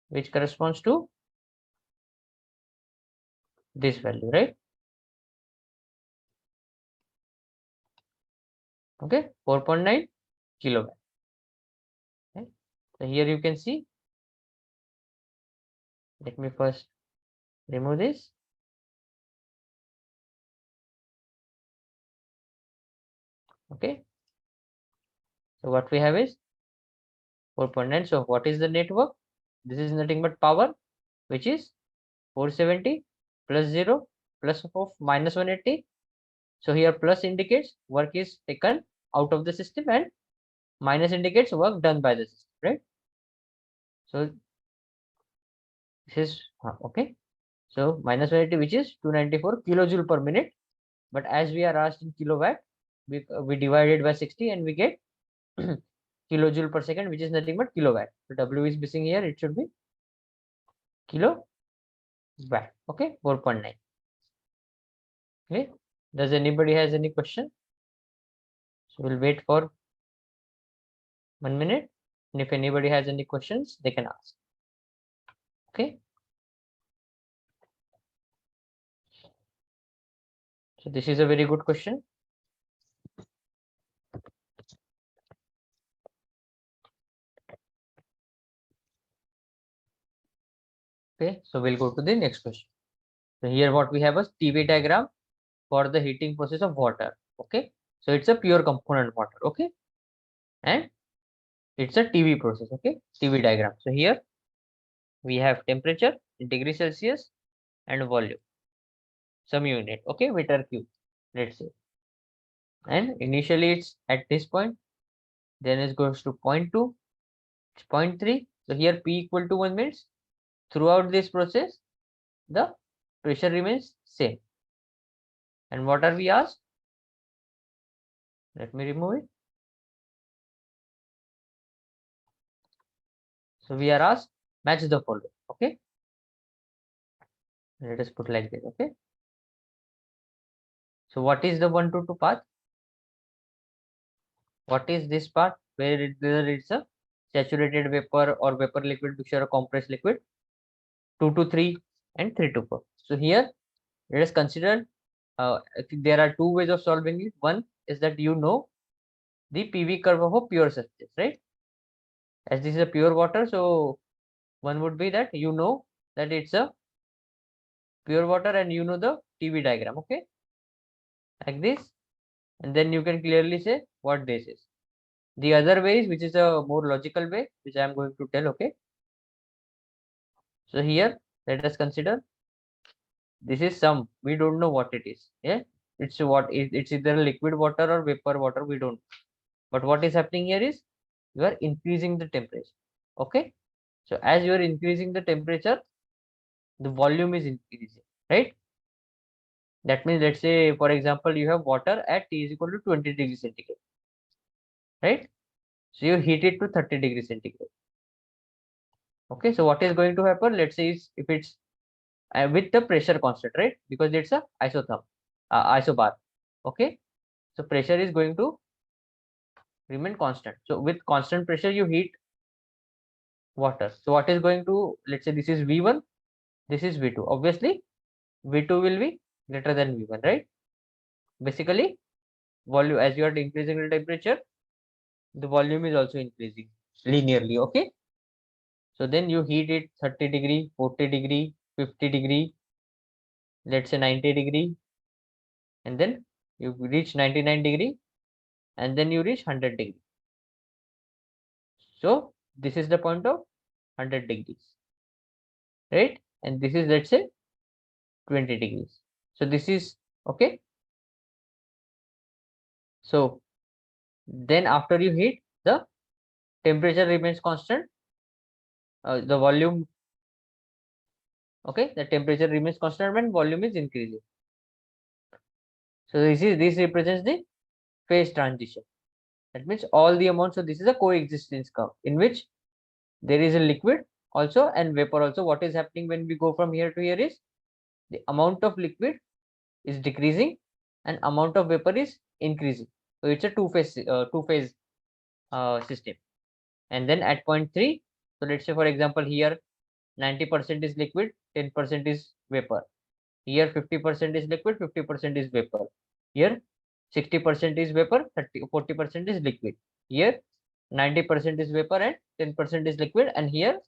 which corresponds to this value, right? Okay, 4.9 kilowatt. Okay. So here you can see, let me first remove this. Okay, so what we have is 4.9. So what is the network? This is nothing but power, which is 470 plus 0 plus of minus 180. So here plus indicates work is taken out of the system, and minus indicates work done by the system, right? So this is okay. So minus 180, which is 294 kilojoule per minute. But as we are asked in kilowatt, we divide it by 60 and we get kilojoule per second, which is nothing but kilowatt. So W is missing here. It should be kilowatt. Okay, 4.9. Okay. Does anybody has any question? So we'll wait for 1 minute. And if anybody has any questions, they can ask. Okay. So this is a very good question. Okay, so we'll go to the next question. So here what we have is TV diagram for the heating process of water. Okay, so it's a pure component water. Okay, and it's a TV process. Okay, TV diagram. So here we have temperature in degree Celsius and volume, some unit. Okay, meter cube, let's say. And initially it's at this point, then it goes to 0.2, it's 0.3. So here P equal to 1 means throughout this process the pressure remains same. And what are we asked? Let me remove it. So we are asked match the following. Okay, let us put like this. Okay, so what is the 1 to 2 path? What is this part where whether it's a saturated vapor or vapor liquid mixture or compressed liquid? 2 to 3 and 3 to 4. So here let us consider there are two ways of solving it. One is that you know the PV curve of a pure substance, right? As this is a pure water, so one would be that you know that it's a pure water and you know the TV diagram, okay, like this, and then you can clearly say what this is. The other way is, which is a more logical way, which I am going to tell. Okay. So here, let us consider this is some, we don't know what it is. Yeah, it's it's either liquid water or vapor water, we don't. But what is happening here is you are increasing the temperature. Okay. So as you are increasing the temperature, the volume is increasing, right? That means, let's say, for example, you have water at T is equal to 20 degrees centigrade, right? So you heat it to 30 degrees centigrade. Okay. So what is going to happen? Let's say if it's with the pressure constant, right? Because it's a isobar. Okay. So pressure is going to remain constant. So with constant pressure, you heat water. So what is going to, let's say this is V1, this is V2. Obviously, V2 will be greater than V1, right? Basically, volume, as you are increasing the temperature, the volume is also increasing linearly. Okay. So then you heat it 30 degree, 40 degree, 50 degree, let's say 90 degree, and then you reach 99 degree, and then you reach 100 degree. So this is the point of 100 degrees, right? And this is, let's say, 20 degrees. So this is okay. So then after you heat, the temperature remains constant. The volume, okay, the temperature remains constant when volume is increasing. So this represents the phase transition. That means all the amounts. So this is a coexistence curve in which there is a liquid also and vapor also. What is happening when we go from here to here is the amount of liquid is decreasing and amount of vapor is increasing. So it's a two phase system. And then at point 3, so let's say, for example, here 90% is liquid, 10% is vapor. Here 50% is liquid, 50% is vapor. Here 60% is vapor, 40% is liquid. Here 90% is vapor and 10% is liquid. And here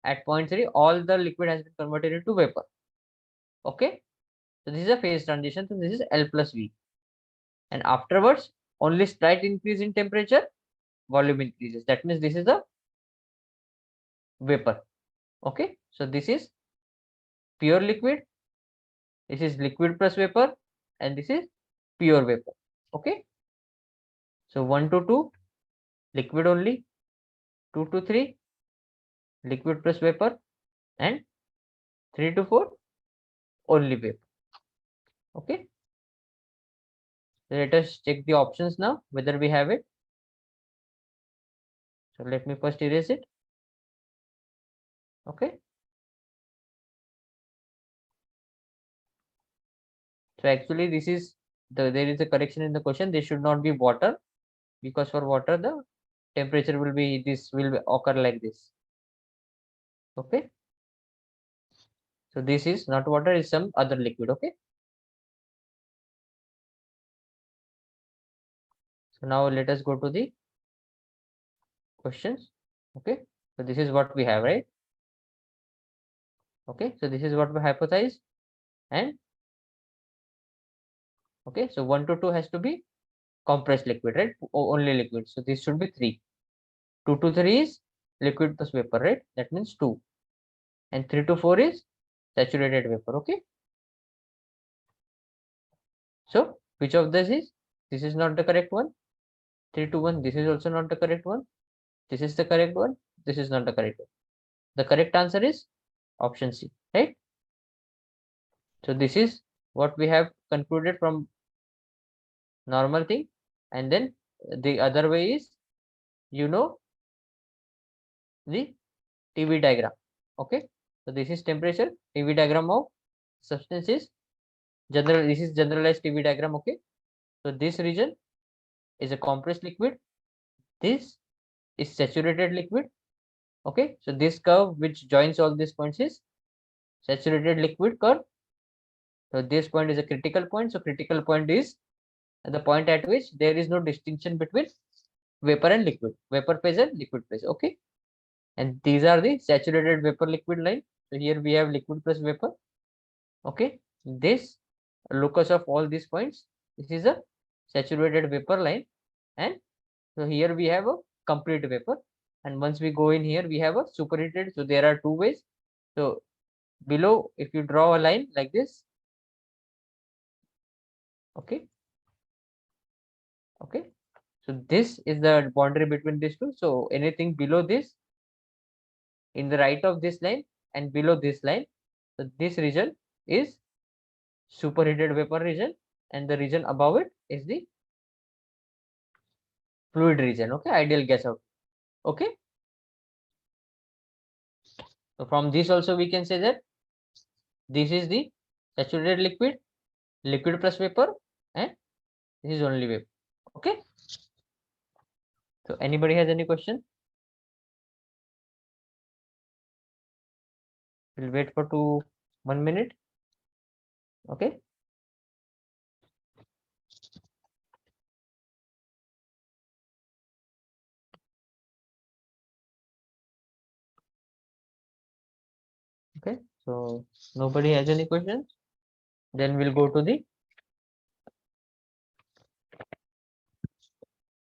at point 3, all the liquid has been converted into vapor. Okay. So this is a phase transition. So this is L plus V. And afterwards, only slight increase in temperature, volume increases. That means this is the vapor. Okay. So this is pure liquid. This is liquid plus vapor. And this is pure vapor. Okay. So 1 to 2, liquid only. 2 to 3, liquid plus vapor. And 3 to 4, only vapor. Okay. So let us check the options now, whether we have it. So let me first erase it. Okay. So actually this is there is a correction in the question. This should not be water, because for water the temperature will be, this will occur like this. Okay. So this is not water, is some other liquid. Okay. So now let us go to the questions. Okay. So this is what we have, right? Okay. So this is what we hypothesize. And okay. So 1 to 2 has to be compressed liquid, right? Only liquid. So this should be 3. 2 to 3 is liquid plus vapor, right? That means 2. And 3 to 4 is saturated vapor. Okay. So which of this is? This is not the correct one. 3 to 1. This is also not the correct one. This is the correct one. This is not the correct one. The correct answer is option C, right? So this is what we have concluded from normal thing. And then the other way is, you know, the TV diagram. Okay. So this is temperature. TV diagram of substance is general. This is generalized TV diagram. Okay. So this region is a compressed liquid. This is saturated liquid. Okay. So this curve which joins all these points is saturated liquid curve. So this point is a critical point. So critical point is the point at which there is no distinction between vapor and liquid, vapor phase and liquid phase. Okay. And these are the saturated vapor liquid line. So here we have liquid plus vapor. Okay. This locus of all these points, this is a saturated vapor line, and So here we have a complete vapor, and once we go in here, we have a superheated. So there are two ways. So below, if you draw a line like this, okay, okay. So this is the boundary between these two. So anything below this, in the right of this line and below this line, so this region is superheated vapor region, and the region above it is the fluid region. Okay, ideal gas out. Okay. So from this also we can say that this is the saturated liquid, liquid plus vapor, and this is only vapor. Okay. So anybody has any question? We'll wait for 1 minute. Okay. Okay. So nobody has any questions. Then we'll go to the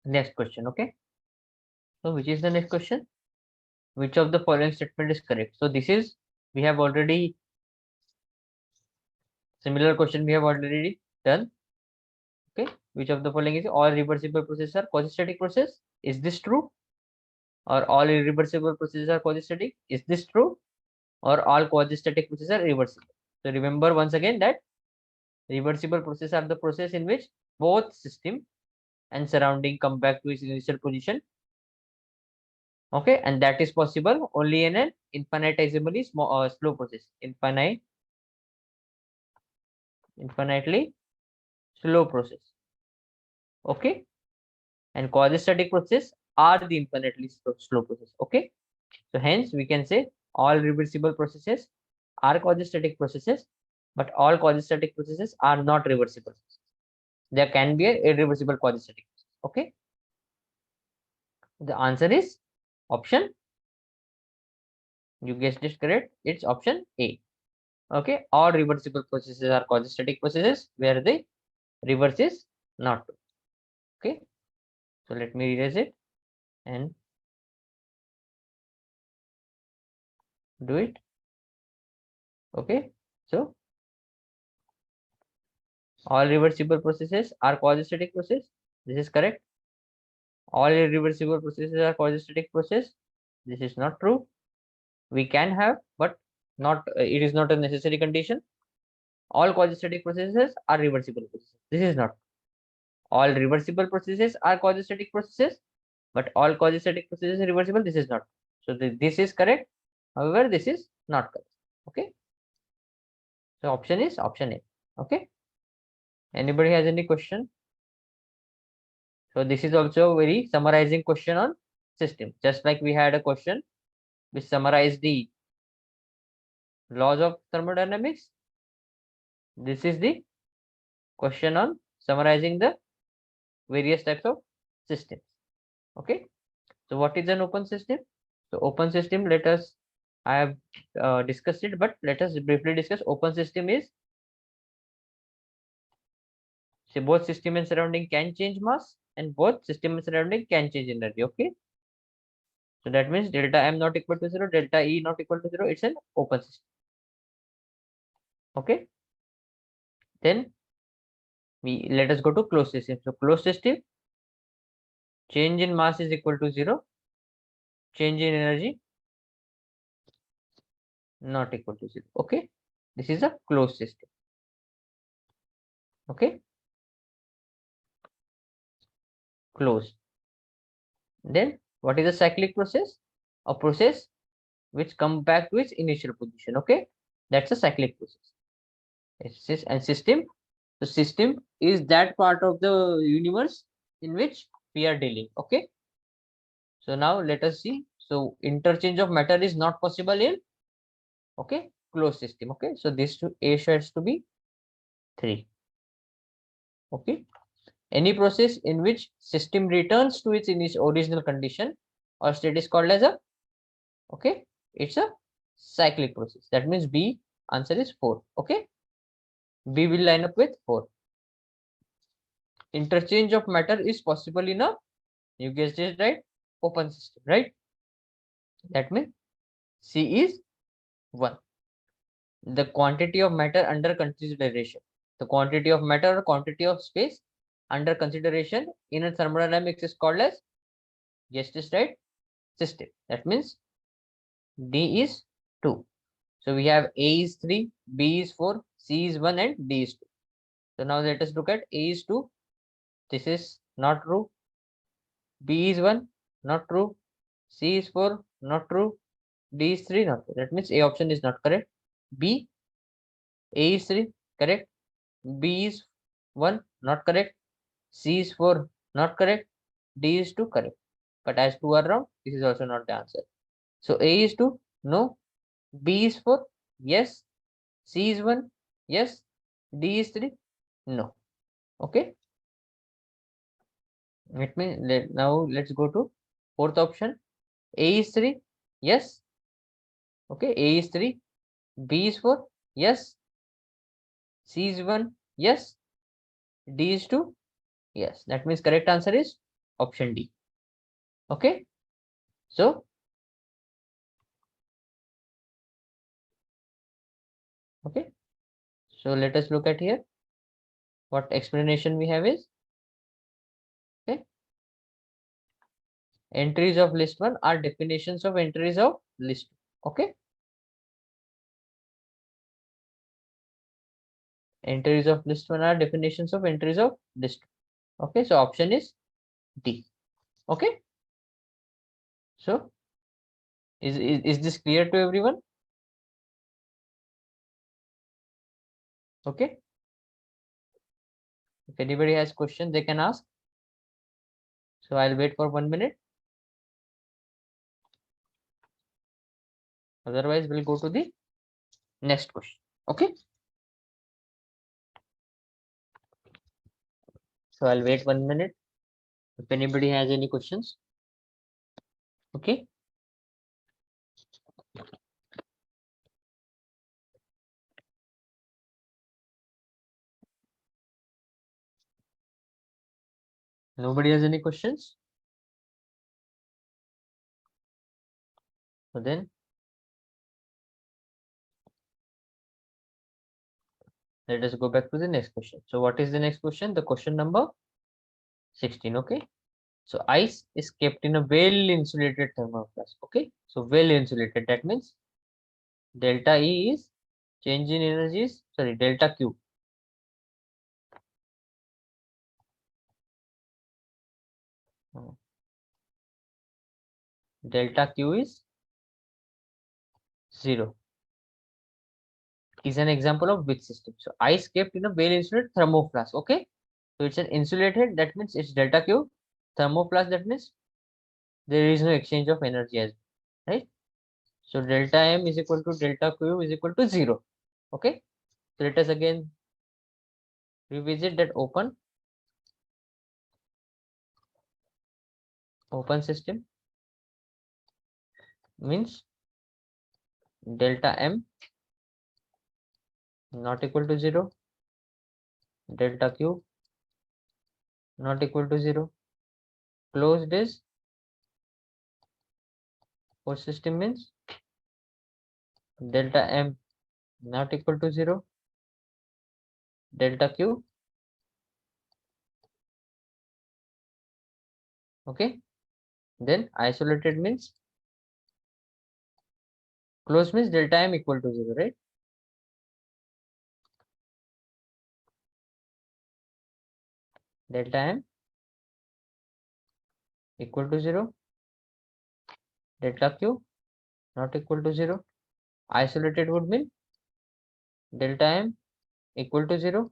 next question. Okay. So which is the next question? Which of the following statement is correct? So this is, we have already, similar question we have already done. Okay. Which of the following is all reversible processes are quasi-static process? Is this true? Or all irreversible processes are quasi-static? Is this true? Or all quasi-static processes are reversible? So remember once again that reversible processes are the process in which both system and surrounding come back to its initial position. Okay, and that is possible only in an infinitesimally small slow process. Infinitely slow process. Okay, and quasi-static processes are the infinitely slow process. Okay, so hence we can say all reversible processes are quasi-static processes, but all quasi-static processes are not reversible. There can be an irreversible quasi-static process. Okay, the answer is option, you guessed it correct, it's option A. Okay, all reversible processes are quasi-static processes where the reverse is not true. Okay, so let me erase it and do it. Okay, so all reversible processes are quasi-static process. This is correct. All irreversible processes are quasi-static process. This is not true. We can have, but not. It is not a necessary condition. All quasi-static processes are reversible processes. This is not. All reversible processes are quasi-static processes, but all quasi-static processes are reversible. This is not. So this is correct. However, this is not correct. Okay. So option is option A. Okay. Anybody has any question? So this is also a very summarizing question on system. Just like we had a question which summarized the laws of thermodynamics. This is the question on summarizing the various types of systems. Okay. So what is an open system? So open system, let us, I have discussed it, but let us briefly discuss. Open system is, say, both system and surrounding can change mass, and both system and surrounding can change energy. Okay. So that means delta M not equal to 0, delta E not equal to 0. It's an open system. Okay. Then we let us go to closed system. So closed system, change in mass is equal to 0, change in energy not equal to 0. Okay. This is a closed system. Okay. Closed. Then what is a cyclic process? A process which come back to its initial position. Okay. That's a cyclic process. And system. The system is that part of the universe in which we are dealing. Okay. So now let us see. So interchange of matter is not possible in, okay, closed system. Okay. So this to A has to be 3. Okay. Any process in which system returns to its original condition or state is called as a, okay, it's a cyclic process. That means B, answer is 4. Okay. B will line up with 4. Interchange of matter is possible in a You guessed it right. Open system, right? That means C is 1. The quantity of matter under consideration. The quantity of matter or quantity of space under consideration in a thermodynamics is called as, guessed it right, system. That means D is 2. So we have A is 3, B is 4, C is 1 and D is 2. So now let us look at A is 2. This is not true. B is 1, not true. C is 4, not true. D is 3, not true. That means A option is not correct. B, A is 3, correct. B is 1, not correct. C is 4, not correct. D is 2, correct. But as 2 are wrong, this is also not the answer. So A is 2, no. B is 4, yes. C is 1, yes. D is 3, no. Okay. Now let's go to fourth option. A is 3, yes. Okay, A is 3. B is 4, yes. C is 1, yes. D is 2, yes. That means correct answer is option D. Okay. So, okay. So let us look at here. What explanation we have is, okay. Entries of list 1 are definitions of entries of list 2. Okay. Entries of list 1 are definitions of entries of list 2. Okay. So option is D. Okay. So is this clear to everyone? Okay. If anybody has question, they can ask. So I'll wait for 1 minute. Otherwise, we'll go to the next question. Okay. So I'll wait 1 minute. If anybody has any questions. Okay. Nobody has any questions. So then let us go back to the next question. So what is the next question? The question number 16. Okay. So ice is kept in a well insulated thermal flask. Okay. So well insulated, that means delta E is change in energies, sorry, delta Q. Delta Q is 0. Is an example of which system? So ice kept in a well insulated thermoflask. Okay. So it's an insulated, that means it's delta Q. Thermoflask, that means there is no exchange of energy as well, right? So delta M is equal to delta Q is equal to 0. Okay. So let us again revisit that open system means delta M not equal to 0, delta Q not equal to 0. Closed is for system means delta M not equal to 0, delta Q. Okay. Then isolated means closed means delta M equal to 0, right? Delta M equal to 0, delta Q not equal to 0. Isolated would mean delta M equal to 0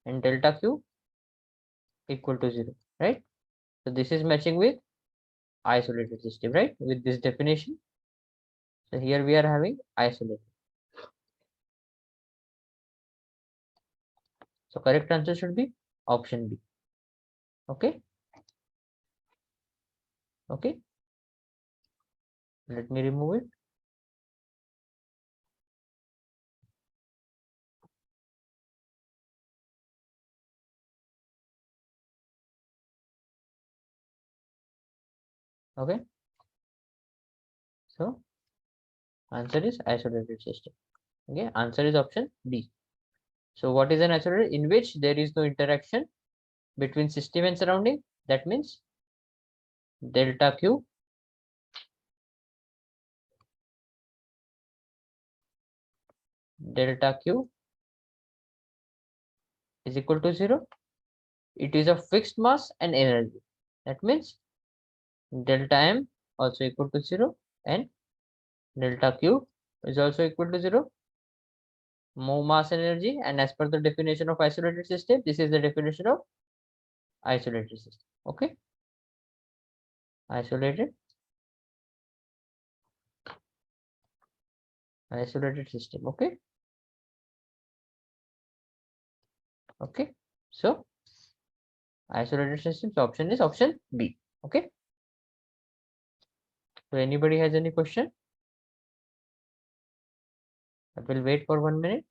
and delta Q equal to 0, right? So this is matching with isolated system, right? With this definition. So here we are having isolated. So correct answer should be option B. Okay. Okay. Let me remove it. Okay, so answer is isolated system. Okay, answer is option B. So what is an isolated? In which there is no interaction between system and surrounding. That means delta Q is equal to 0. It is a fixed mass and energy. That means delta M also equal to 0 and delta Q is also equal to 0. More mass and energy, and as per the definition of isolated system, this is the definition of isolated system. Okay, isolated system. Okay, okay. So isolated systems option is option B. Okay. So anybody has any question? I will wait for 1 minute.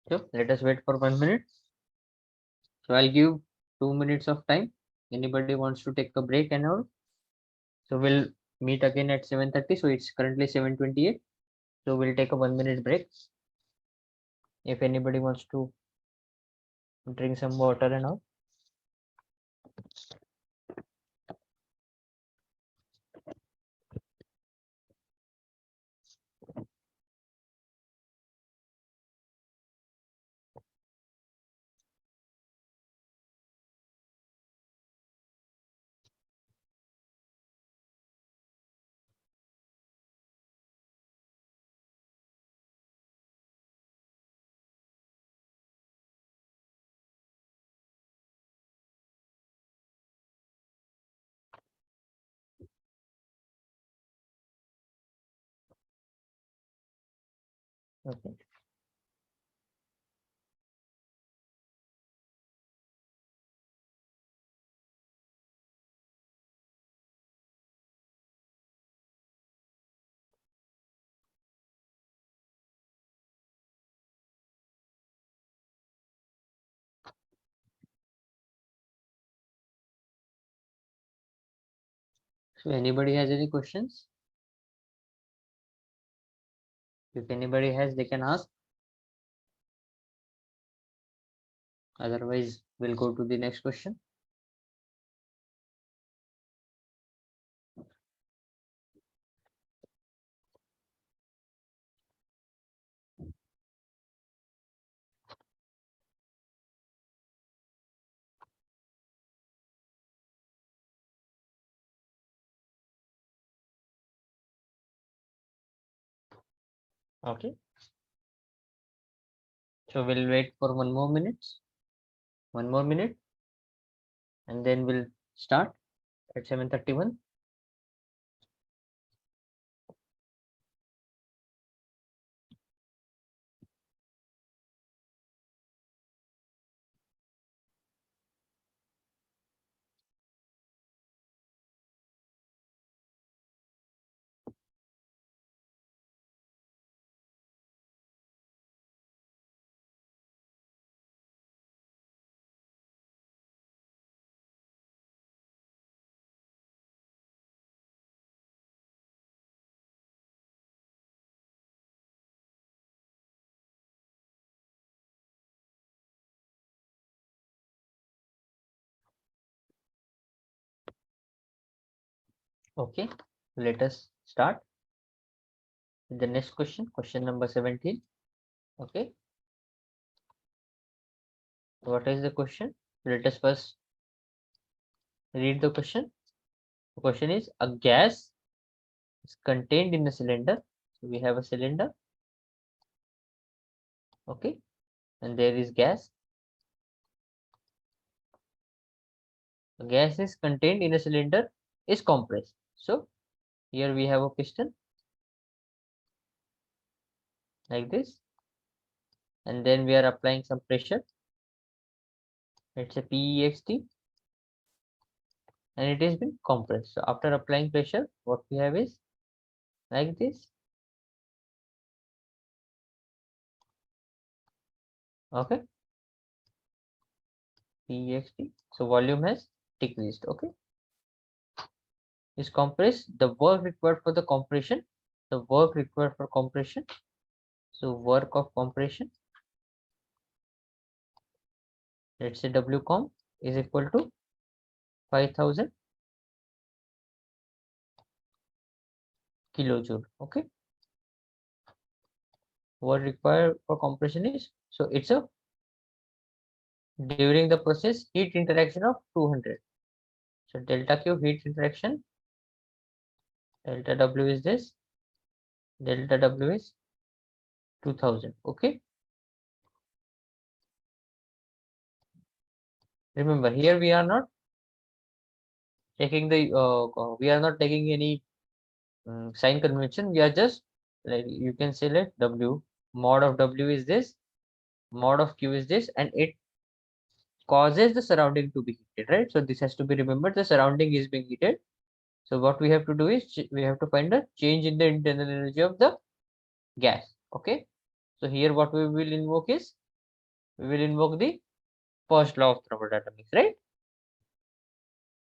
So let us wait for 1 minute. So I'll give 2 minutes of time. Anybody wants to take a break and all? So we'll meet again at 7:30. So it's currently 7:28. So we'll take a 1 minute break. If anybody wants to drink some water and all. Okay. So anybody has any questions? If anybody has, they can ask. Otherwise, we'll go to the next question. Okay. So we'll wait for 1 more minute, and then we'll start at 7:31. Okay. Let us start with the next question. Question number 17. Okay. What is the question? Let us first read the question. The question is, a gas is contained in a cylinder. So we have a cylinder. Okay. And there is gas. A gas is contained in a cylinder is compressed. So here we have a piston like this. And then we are applying some pressure. It's a PEXT. and it has been compressed. So after applying pressure, what we have is like this. Okay, PEXT. So volume has decreased. Okay, is compressed. The work required for the compression. The work required for compression. So work of compression. Let's say W comp is equal to 5000 kilojoule. Okay, what required for compression is, so it's a during the process heat interaction of 200. So delta Q heat interaction, delta W is this, delta W is 2000. Okay, remember here we are not taking the we are not taking any sign convention. We are just, like, you can say, let W mod of W is this, mod of Q is this, and it causes the surrounding to be heated, right? So this has to be remembered, the surrounding is being heated. So what we have to do is we have to find a change in the internal energy of the gas. Okay, so here what we will invoke is, we will invoke the first law of thermodynamics, right?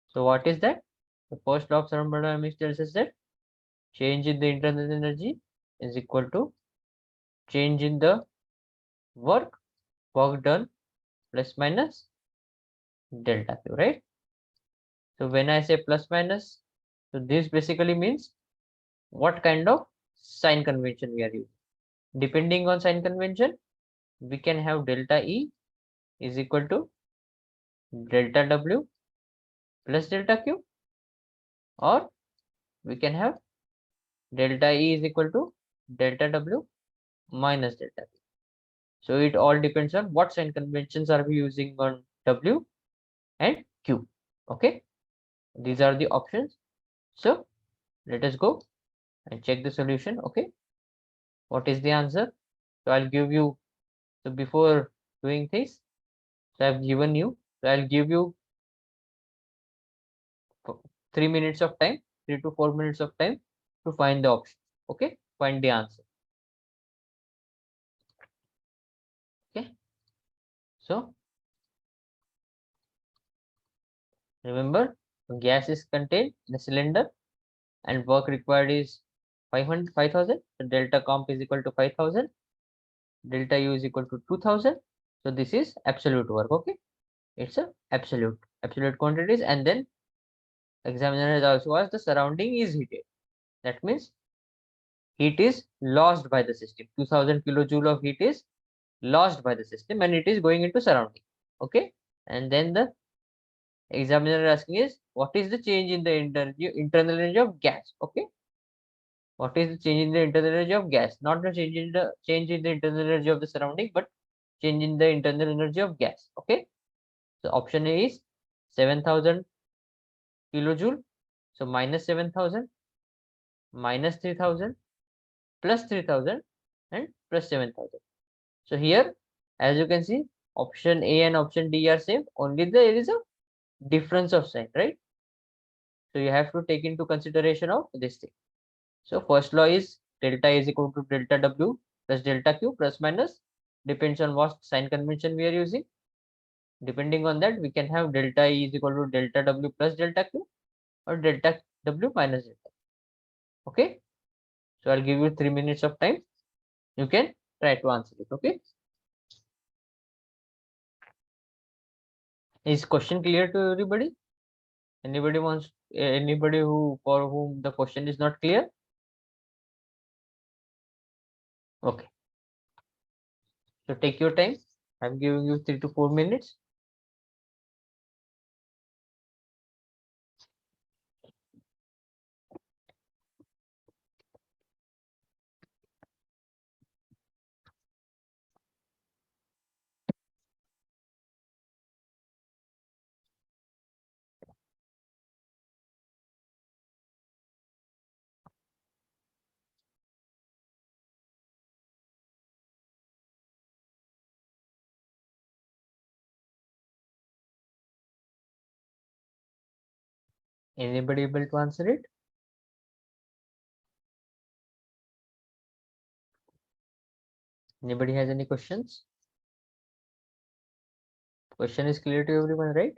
So what is that? The first law of thermodynamics tells us that change in the internal energy is equal to change in the work done plus minus delta Q, right? So when I say plus minus, so this basically means what kind of sign convention we are using. Depending on sign convention, we can have delta E is equal to delta W plus delta Q, or we can have delta E is equal to delta W minus delta Q. So it all depends on what sign conventions are we using on W and Q. Okay, these are the options. So let us go and check the solution. Okay, what is the answer? So I'll give you, so before doing this, so I've given you, so I'll give you 3 minutes of time, 3 to 4 minutes of time to find the option. Okay, find the answer. Okay, so remember, gas is contained in a cylinder and work required is 5,000. So delta comp is equal to 5,000. Delta U is equal to 2,000. So this is absolute work. Okay, it's a absolute quantities, and then examiner has also asked the surrounding is heated. That means heat is lost by the system. 2,000 kilojoule of heat is lost by the system and it is going into surrounding. Okay, and then the examiner asking is what is the change in the internal energy of gas. Okay, what is the change in the internal energy of gas, not the change in the internal energy of the surrounding, but change in the internal energy of gas. Okay, so option A is 7,000 kilojoule. So minus 7,000, minus 3,000, plus 3,000, and plus 7,000. So here, as you can see, option A and option D are same, only there is a difference of sign, right? So you have to take into consideration of this thing. So first law is delta is equal to delta W plus delta Q plus minus, depends on what sign convention we are using. Depending on that, we can have delta E is equal to delta W plus delta Q or delta W minus delta. Okay, so I'll give you 3 minutes of time. You can try to answer it. Okay, is question clear to everybody? Anybody wants, anybody who, for whom the question is not clear? Okay, so take your time. I'm giving you 3 to 4 minutes. Anybody able to answer it? Anybody has any questions? Question is clear to everyone, right?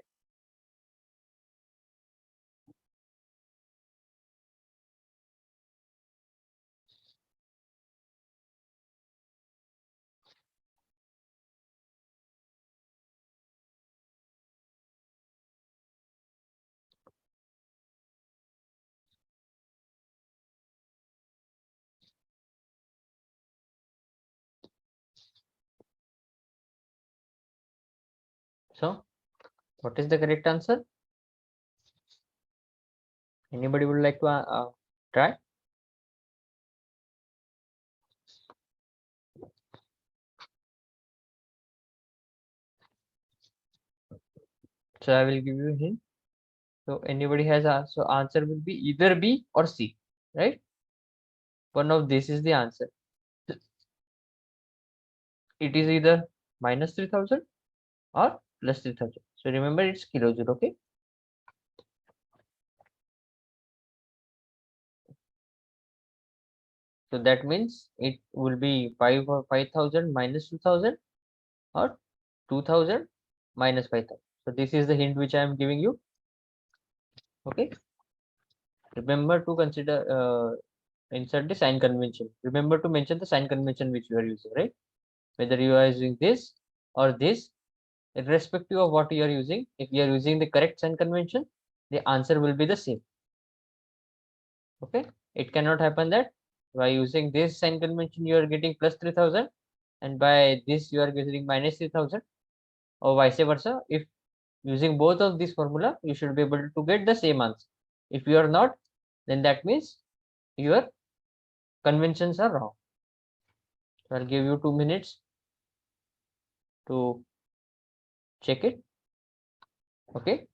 So, what is the correct answer? Anybody would like to try? So I will give you a hint. So anybody has so answer will be either B or C, right? One of this is the answer. It is either minus 3000 or plus 3000. So remember it's kilojoule, okay? So that means it will be 5 or 5000 minus 2000 or 2000 minus 5000. So this is the hint which I am giving you. Okay. Remember to consider insert the sign convention. Remember to mention the sign convention which you are using, right? Whether you are using this or this, irrespective of what you are using, if you are using the correct sign convention, the answer will be the same. Okay. It cannot happen that by using this sign convention you are getting plus 3000 and by this you are getting minus 3000 or vice versa. If using both of these formula, you should be able to get the same answer. If you are not, then that means your conventions are wrong. So I'll give you 2 minutes to check it. Okay.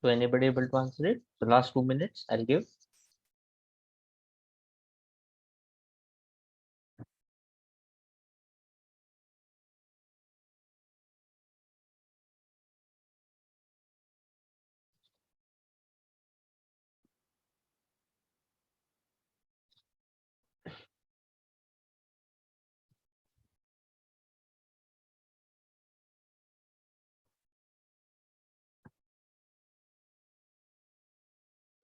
So anybody able to answer it? So last 2 minutes I'll give.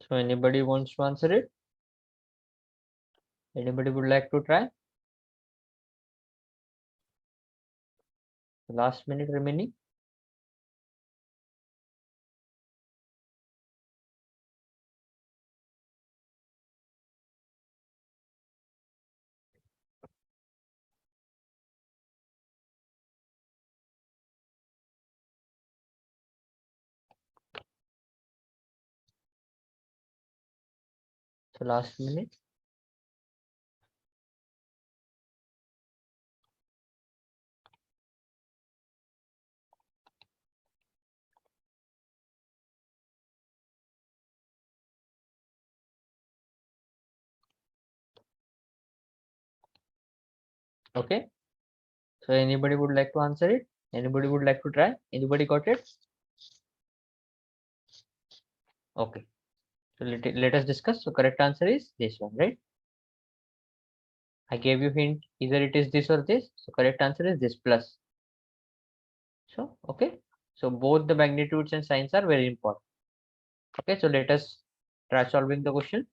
So anybody wants to answer it? Anybody would like to try? Last minute remaining. So last minute. Okay. So anybody would like to answer it? Anybody would like to try? Anybody got it? Okay. So let us discuss. So correct answer is this one, right? I gave you hint, either it is this or this. So correct answer is this plus. So, okay. So both the magnitudes and signs are very important. Okay. So let us try solving the question.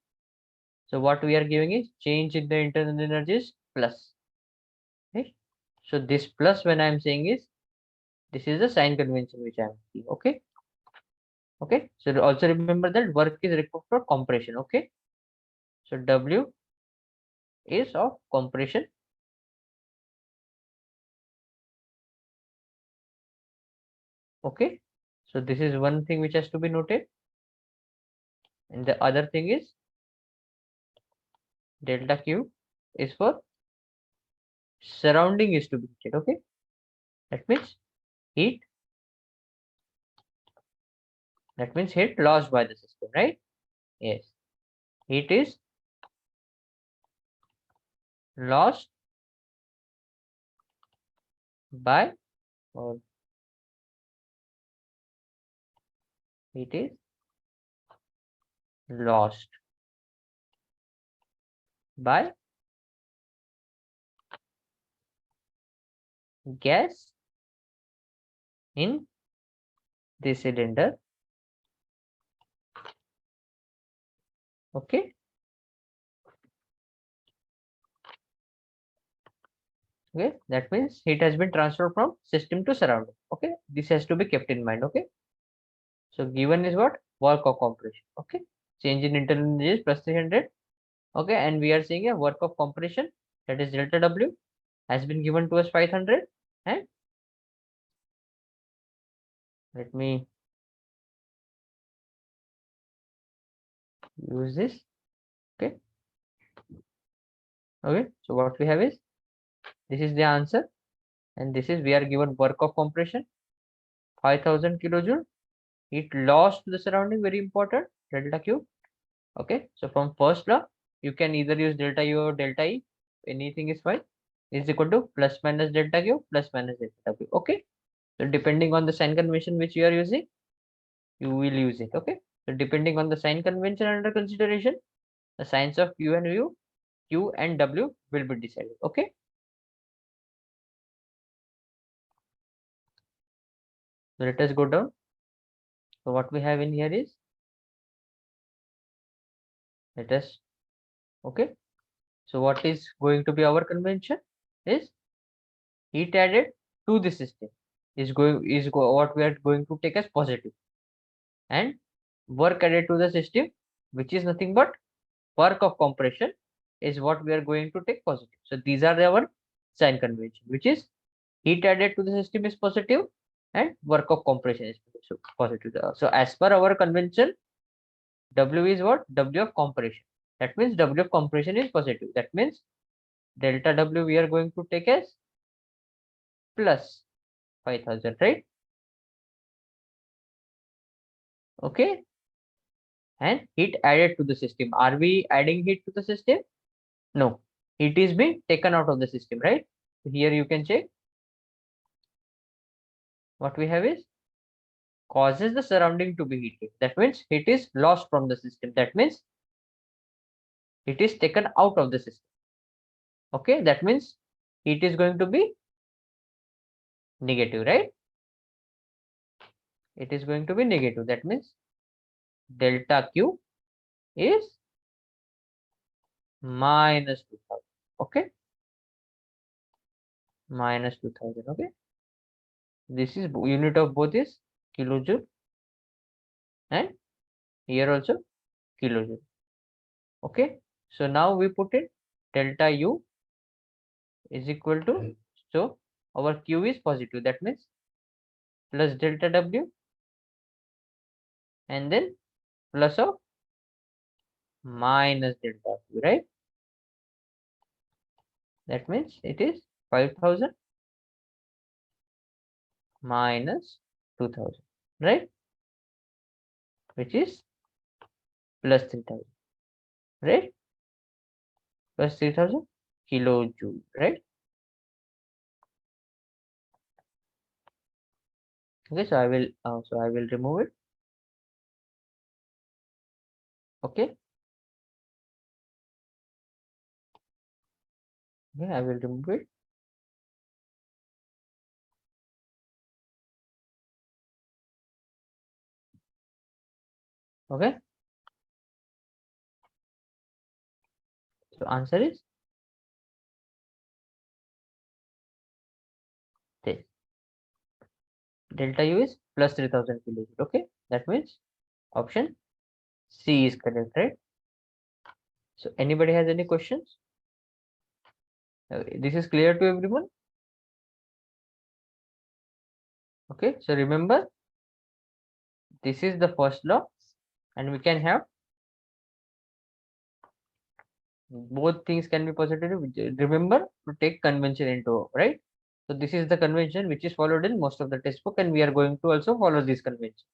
So what we are giving is change in the internal energies plus. Okay. So this plus when I am saying is, this is the sign convention which I am seeing. Okay. Okay. So also remember that work is required for compression. Okay. So W is of compression. Okay. So this is one thing which has to be noted. And the other thing is delta Q is for surrounding is to be noted. Okay. That means heat. That means heat lost by the system, right? Yes. Heat is lost by, or heat is lost by gas in the cylinder. Okay. Okay, that means heat has been transferred from system to surrounding. Okay, this has to be kept in mind. Okay, so given is what? Work of compression. Okay, change in internal energy is plus 300. Okay, and we are seeing a work of compression, that is delta W, has been given to us 500. And let me use this. Okay, okay, so what we have is, this is the answer, and this is, we are given work of compression 5000 kilojoule, heat lost to the surrounding, very important, delta Q. Okay, so from first law, you can either use delta U or delta E, anything is fine, is equal to plus minus delta Q plus minus delta Q. Okay, so depending on the sign convention which you are using, you will use it. Okay, so depending on the sign convention under consideration, the signs of Q and U, Q and W will be decided. Okay, so let us go down. So what we have in here is, let us, okay, so what is going to be our convention is, heat added to the system what we are going to take as positive, and work added to the system, which is nothing but work of compression, is what we are going to take positive. So these are our sign convention, which is heat added to the system is positive and work of compression is positive. So as per our convention, W is what? W of compression. That means W of compression is positive. That means delta W we are going to take as plus 5000, right? Okay, and heat added to the system. Are we adding heat to the system? No, heat is being taken out of the system, right? Here you can check what we have is, causes the surrounding to be heated. That means heat is lost from the system. That means it is taken out of the system. Okay, that means heat is going to be negative, right? It is going to be negative. That means delta Q is minus 2000. Okay, minus 2000. Okay, this is unit of both is kilojoule, and here also kilojoule. Okay, so now we put it, delta U is equal to, so our Q is positive, that means plus delta W, and then plus of minus delta Q, right? That means it is 5000 minus 2000, right? Which is plus 3000, right? Plus 3000 kilojoule, right? Okay, so I will remove it. Okay, okay, I will remove it. Okay, so answer is this. Delta U is plus 3000 kilojoule. Okay, that means option C is correct, right? So anybody has any questions? This is clear to everyone? Okay, so remember, this is the first law, and we can have both things can be positive. Remember to take convention into, right? So this is the convention which is followed in most of the textbook, and we are going to also follow this convention.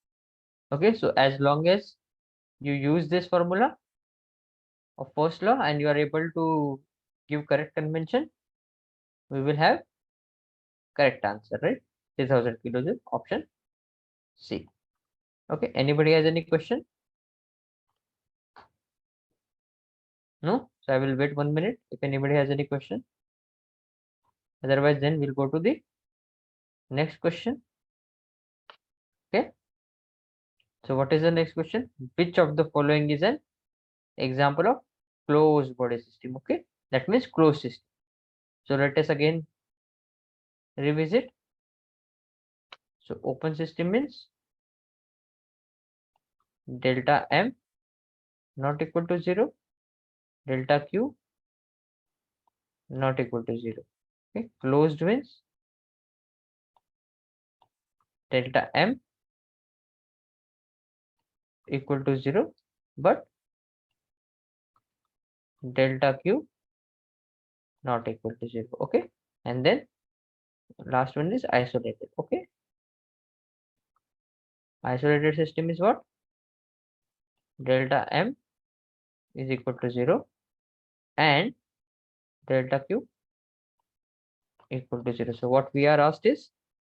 Okay, so as long as you use this formula of first law and you are able to give correct convention, we will have correct answer, right? 3000 kilojoule, option C. Okay, anybody has any question? No? So I will wait 1 minute if anybody has any question. Otherwise, then we'll go to the next question. Okay. So what is the next question? Which of the following is an example of closed body system? Okay, that means closed system. So let us again revisit. So open system means delta M not equal to 0, delta Q not equal to 0. Okay, closed means delta M equal to 0, but delta Q not equal to 0. Okay, and then last one is isolated. Okay, isolated system is what? Delta M is equal to 0 and delta Q equal to 0. So what we are asked is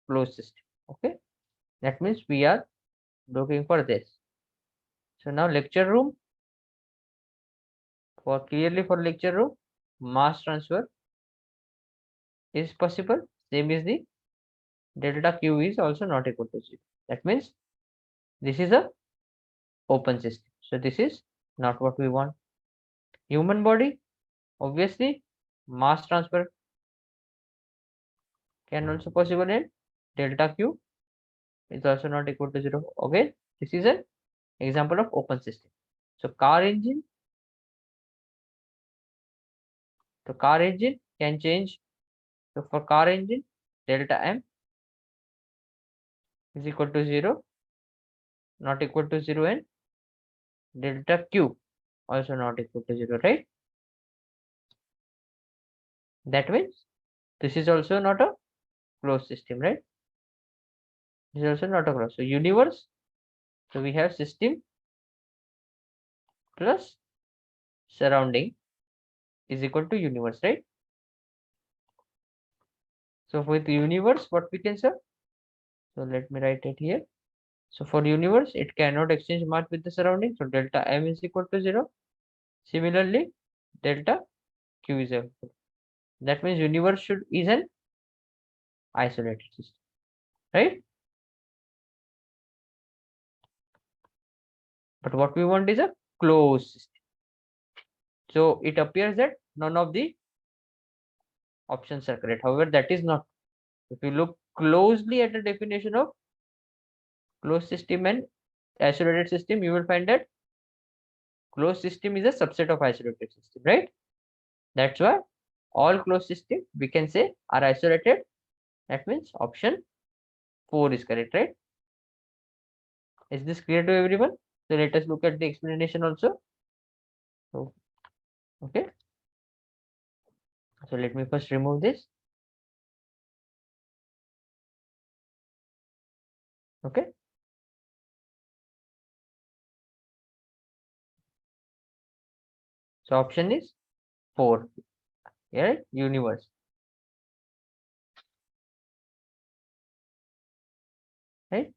closed system. Okay, that means we are looking for this. So now lecture room, for clearly for lecture room, mass transfer is possible. Same is the delta Q is also not equal to 0. That means this is a open system. So this is not what we want. Human body, obviously mass transfer can also possible in delta Q is also not equal to 0. Okay, this is an example of open system. So car engine, can change. So for car engine, delta M is equal to 0, not equal to 0, and delta Q also not equal to 0, right? That means this is also not a closed system, right? This is also not a closed. So universe, so we have system plus surrounding is equal to universe, right? So with universe, what we can say? So let me write it here. So for universe, it cannot exchange mass with the surrounding. So delta M is equal to 0. Similarly, delta Q is equal. That means universe is an isolated system, right? But what we want is a closed system. So it appears that none of the options are correct. However, that is not. If you look closely at the definition of closed system and isolated system, you will find that closed system is a subset of isolated system, right? That's why all closed system we can say are isolated. That means option 4 is correct, right? Is this clear to everyone? So let us look at the explanation also. So, okay. So let me first remove this. Okay. So option is 4. Right? Universe. Right?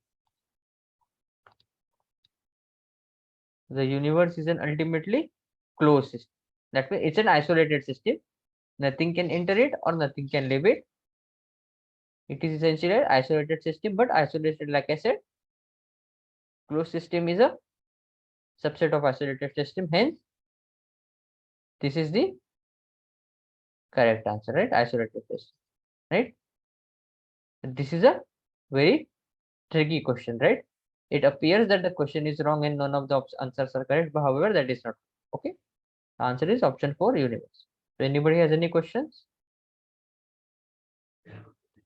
The universe is an ultimately closed system. That means it's an isolated system. Nothing can enter it or nothing can leave it. It is essentially an isolated system, but isolated, like I said, closed system is a subset of isolated system. Hence, this is the correct answer, right? Isolated system, right? This is a very tricky question, right? It appears that the question is wrong and none of the answers are correct, but however, that is not okay. The answer is option 4, universe. So anybody has any questions?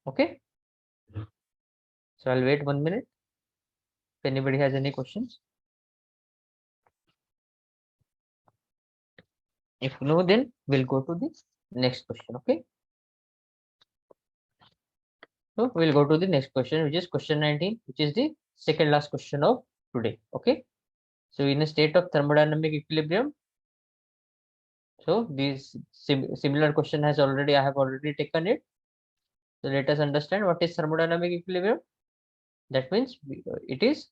Okay. So I'll wait 1 minute. If anybody has any questions. If no, then we'll go to the next question. Okay. So we'll go to the next question, which is question 19, which is the second last question of today. Okay. So in a state of thermodynamic equilibrium, so this similar question I have already taken it. So let us understand what is thermodynamic equilibrium. That means it is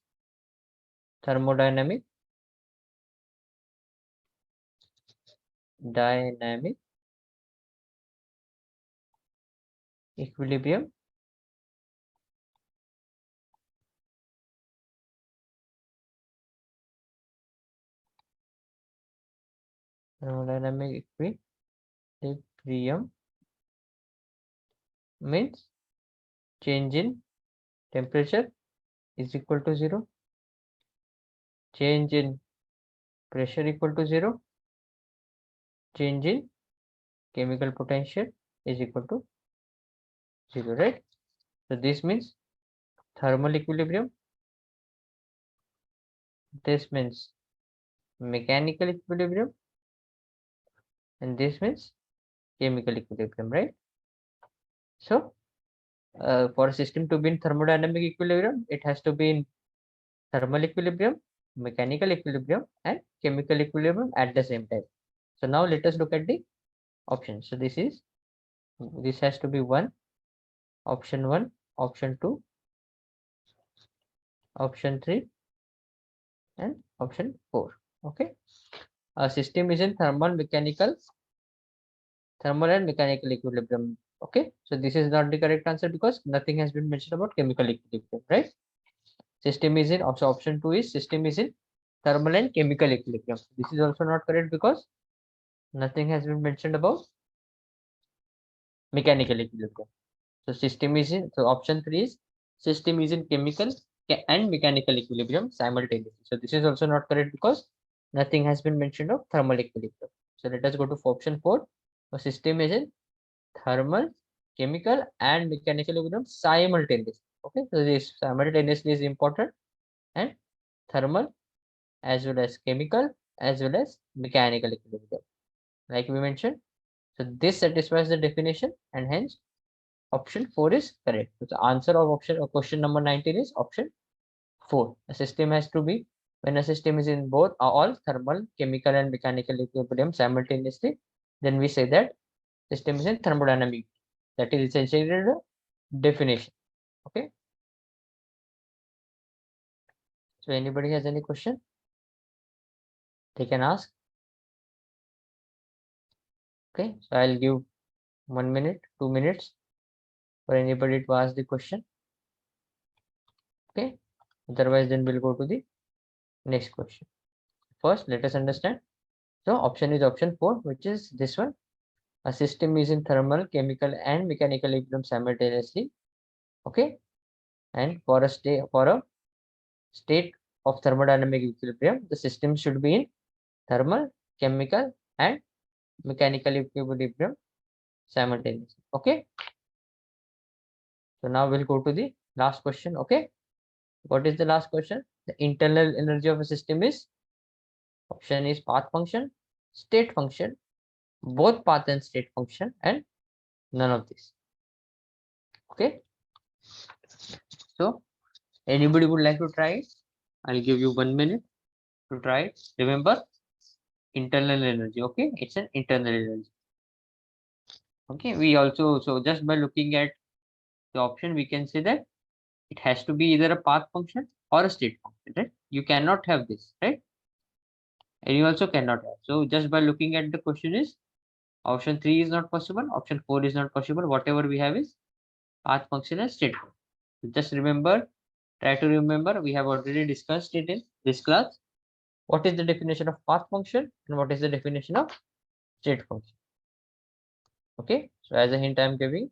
thermodynamic dynamic equilibrium thermodynamic equilibrium means change in temperature is equal to 0, change in pressure equal to 0, change in chemical potential is equal to 0, right? So this means thermal equilibrium, this means mechanical equilibrium, and this means chemical equilibrium, right? So for a system to be in thermodynamic equilibrium, it has to be in thermal equilibrium, mechanical equilibrium, and chemical equilibrium at the same time. So now let us look at the options. So this has to be one, option 2, option 3, and option 4. Okay. A system is in thermal and mechanical equilibrium. Okay. So this is not the correct answer because nothing has been mentioned about chemical equilibrium, right? System is in, also option 2 is system is in thermal and chemical equilibrium. This is also not correct because nothing has been mentioned about mechanical equilibrium. So system is in, so option 3 is system is in chemical and mechanical equilibrium simultaneously. So this is also not correct because nothing has been mentioned of thermal equilibrium. So let us go to option 4. So system is in thermal, chemical, and mechanical equilibrium simultaneously. Okay, so this simultaneously is important, and thermal as well as chemical as well as mechanical equilibrium, like we mentioned. So this satisfies the definition, and hence option 4 is correct. So the answer of option or question number 19 is option 4. A system has to be, when a system is in both all thermal, chemical, and mechanical equilibrium simultaneously, then we say that system is in thermodynamic. That is essentially the definition. Okay. So anybody has any question, they can ask. Okay. So I'll give 1 minute, 2 minutes for anybody to ask the question. Okay. Otherwise, then we'll go to the next question. First, let us understand. So option is option 4, which is this one. A system is in thermal, chemical, and mechanical equilibrium simultaneously. Okay. And for a state of thermodynamic equilibrium, the system should be in thermal, chemical, and mechanical equilibrium simultaneously. Okay. So now we'll go to the last question. Okay. What is the last question? The internal energy of a system is, option is path function, state function, both path and state function, and none of this. Okay. So anybody would like to try it? I'll give you 1 minute to try it. Remember, internal energy. Okay, it's an internal energy. Okay, we also, so just by looking at the option, we can say that it has to be either a path function or a state function, right? You cannot have this, right? And you also cannot have. So just by looking at the question is, option 3 is not possible, option 4 is not possible. Whatever we have is path function and state function. So just remember, try to remember, we have already discussed it in this class. What is the definition of path function and what is the definition of state function? Okay, so as a hint I'm giving,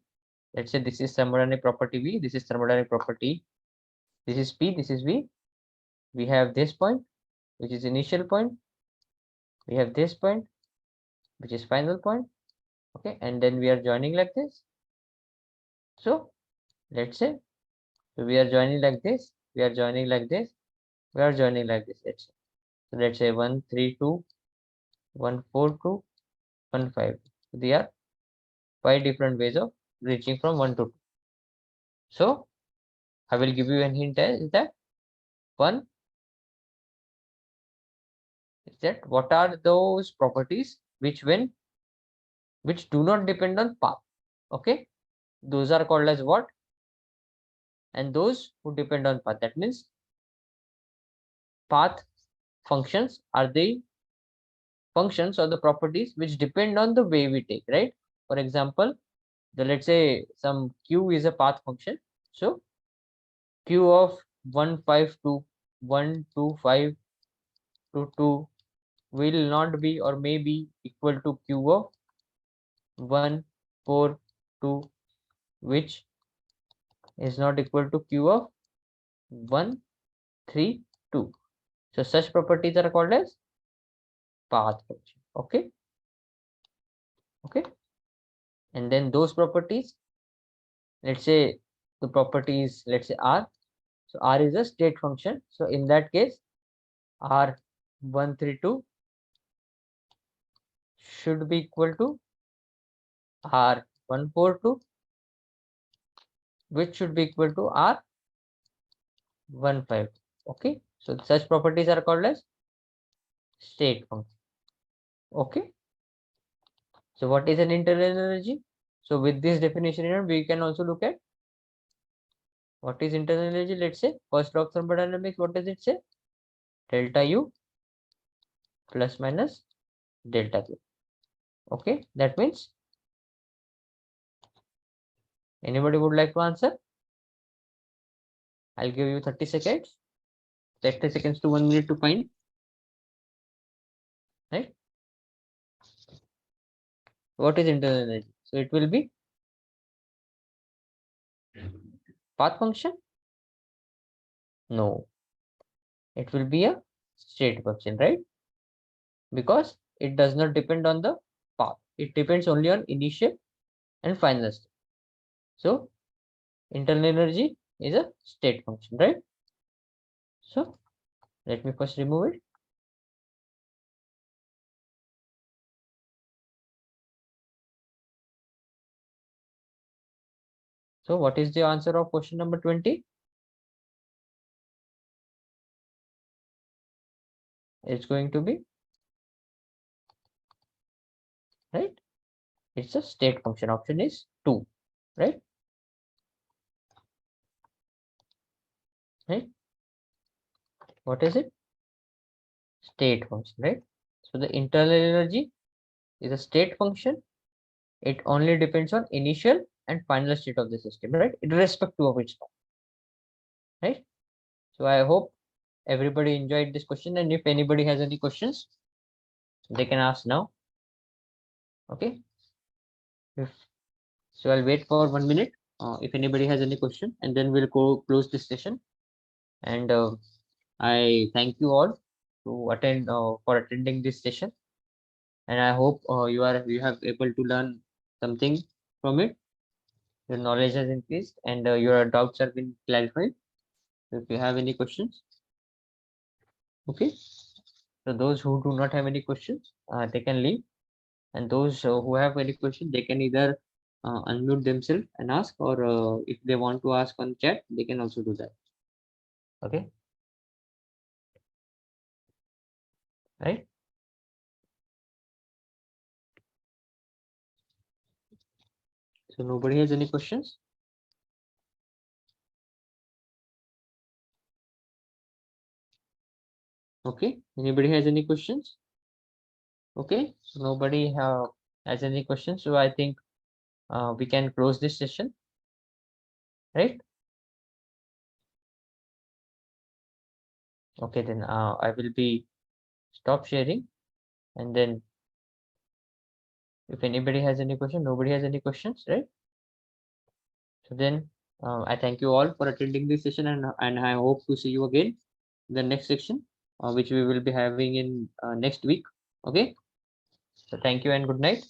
let's say this is thermodynamic property V, this is thermodynamic property, this is P, this is V. We have this point, which is initial point. We have this point, which is final point. Okay, and then we are joining like this. So let's say, so we are joining like this, we are joining like this, we are joining like this. Let's say, so let's say 1, 3, 2, 1, 4, 2, 1, 5. So they are 5 different ways of reaching from 1 to 2. So I will give you a hint is that one is that what are those properties which do not depend on path. Okay, those are called as what? And those who depend on path, that means path functions are the functions or the properties which depend on the way we take, right? For example, let's say some q is a path function. So q of 152 125 to 2 will not be or may be equal to q of 142, which is not equal to q of 132. So such properties are called as path function. Okay. Okay. And then those properties, let's say the properties, let's say R. So R is a state function. So in that case, R132 should be equal to R142, which should be equal to R15. Okay. So such properties are called as state function. Okay. So what is an internal energy? So with this definition here, we can also look at what is internal energy. Let's say first law of thermodynamics, what does it say? Delta U plus minus delta Q. Okay, that means anybody would like to answer? I'll give you 30 seconds. 30 seconds to 1 minute to find. Right? What is internal energy? So it will be path function? No. It will be a state function, right? Because it does not depend on the path. It depends only on initial and final state. So internal energy is a state function, right? So let me first remove it. So what is the answer of question number 20? It's going to be, right? It's a state function. Option is 2, right? Right? What is it? State function, right? So the internal energy is a state function. It only depends on initial and final state of the system, right? Irrespective of its form, right? So I hope everybody enjoyed this question, and if anybody has any questions, they can ask now. Okay. So I'll wait for 1 minute. If anybody has any question, and then we'll go close this session. And I thank you all to attend for attending this session, and I hope you have able to learn something from it. Your knowledge has increased, and your doubts have been clarified. If you have any questions, okay. So those who do not have any questions, they can leave, and those who have any question, they can either unmute themselves and ask, or if they want to ask on chat, they can also do that. Okay. Right. So nobody has any questions. Okay. Anybody has any questions? Okay. So nobody has any questions. So I think we can close this session. Right. Okay. Then I will be stop sharing, and then if anybody has any question, nobody has any questions, right? So then I thank you all for attending this session, and I hope to see you again in the next section, which we will be having in next week. Okay. So thank you and good night.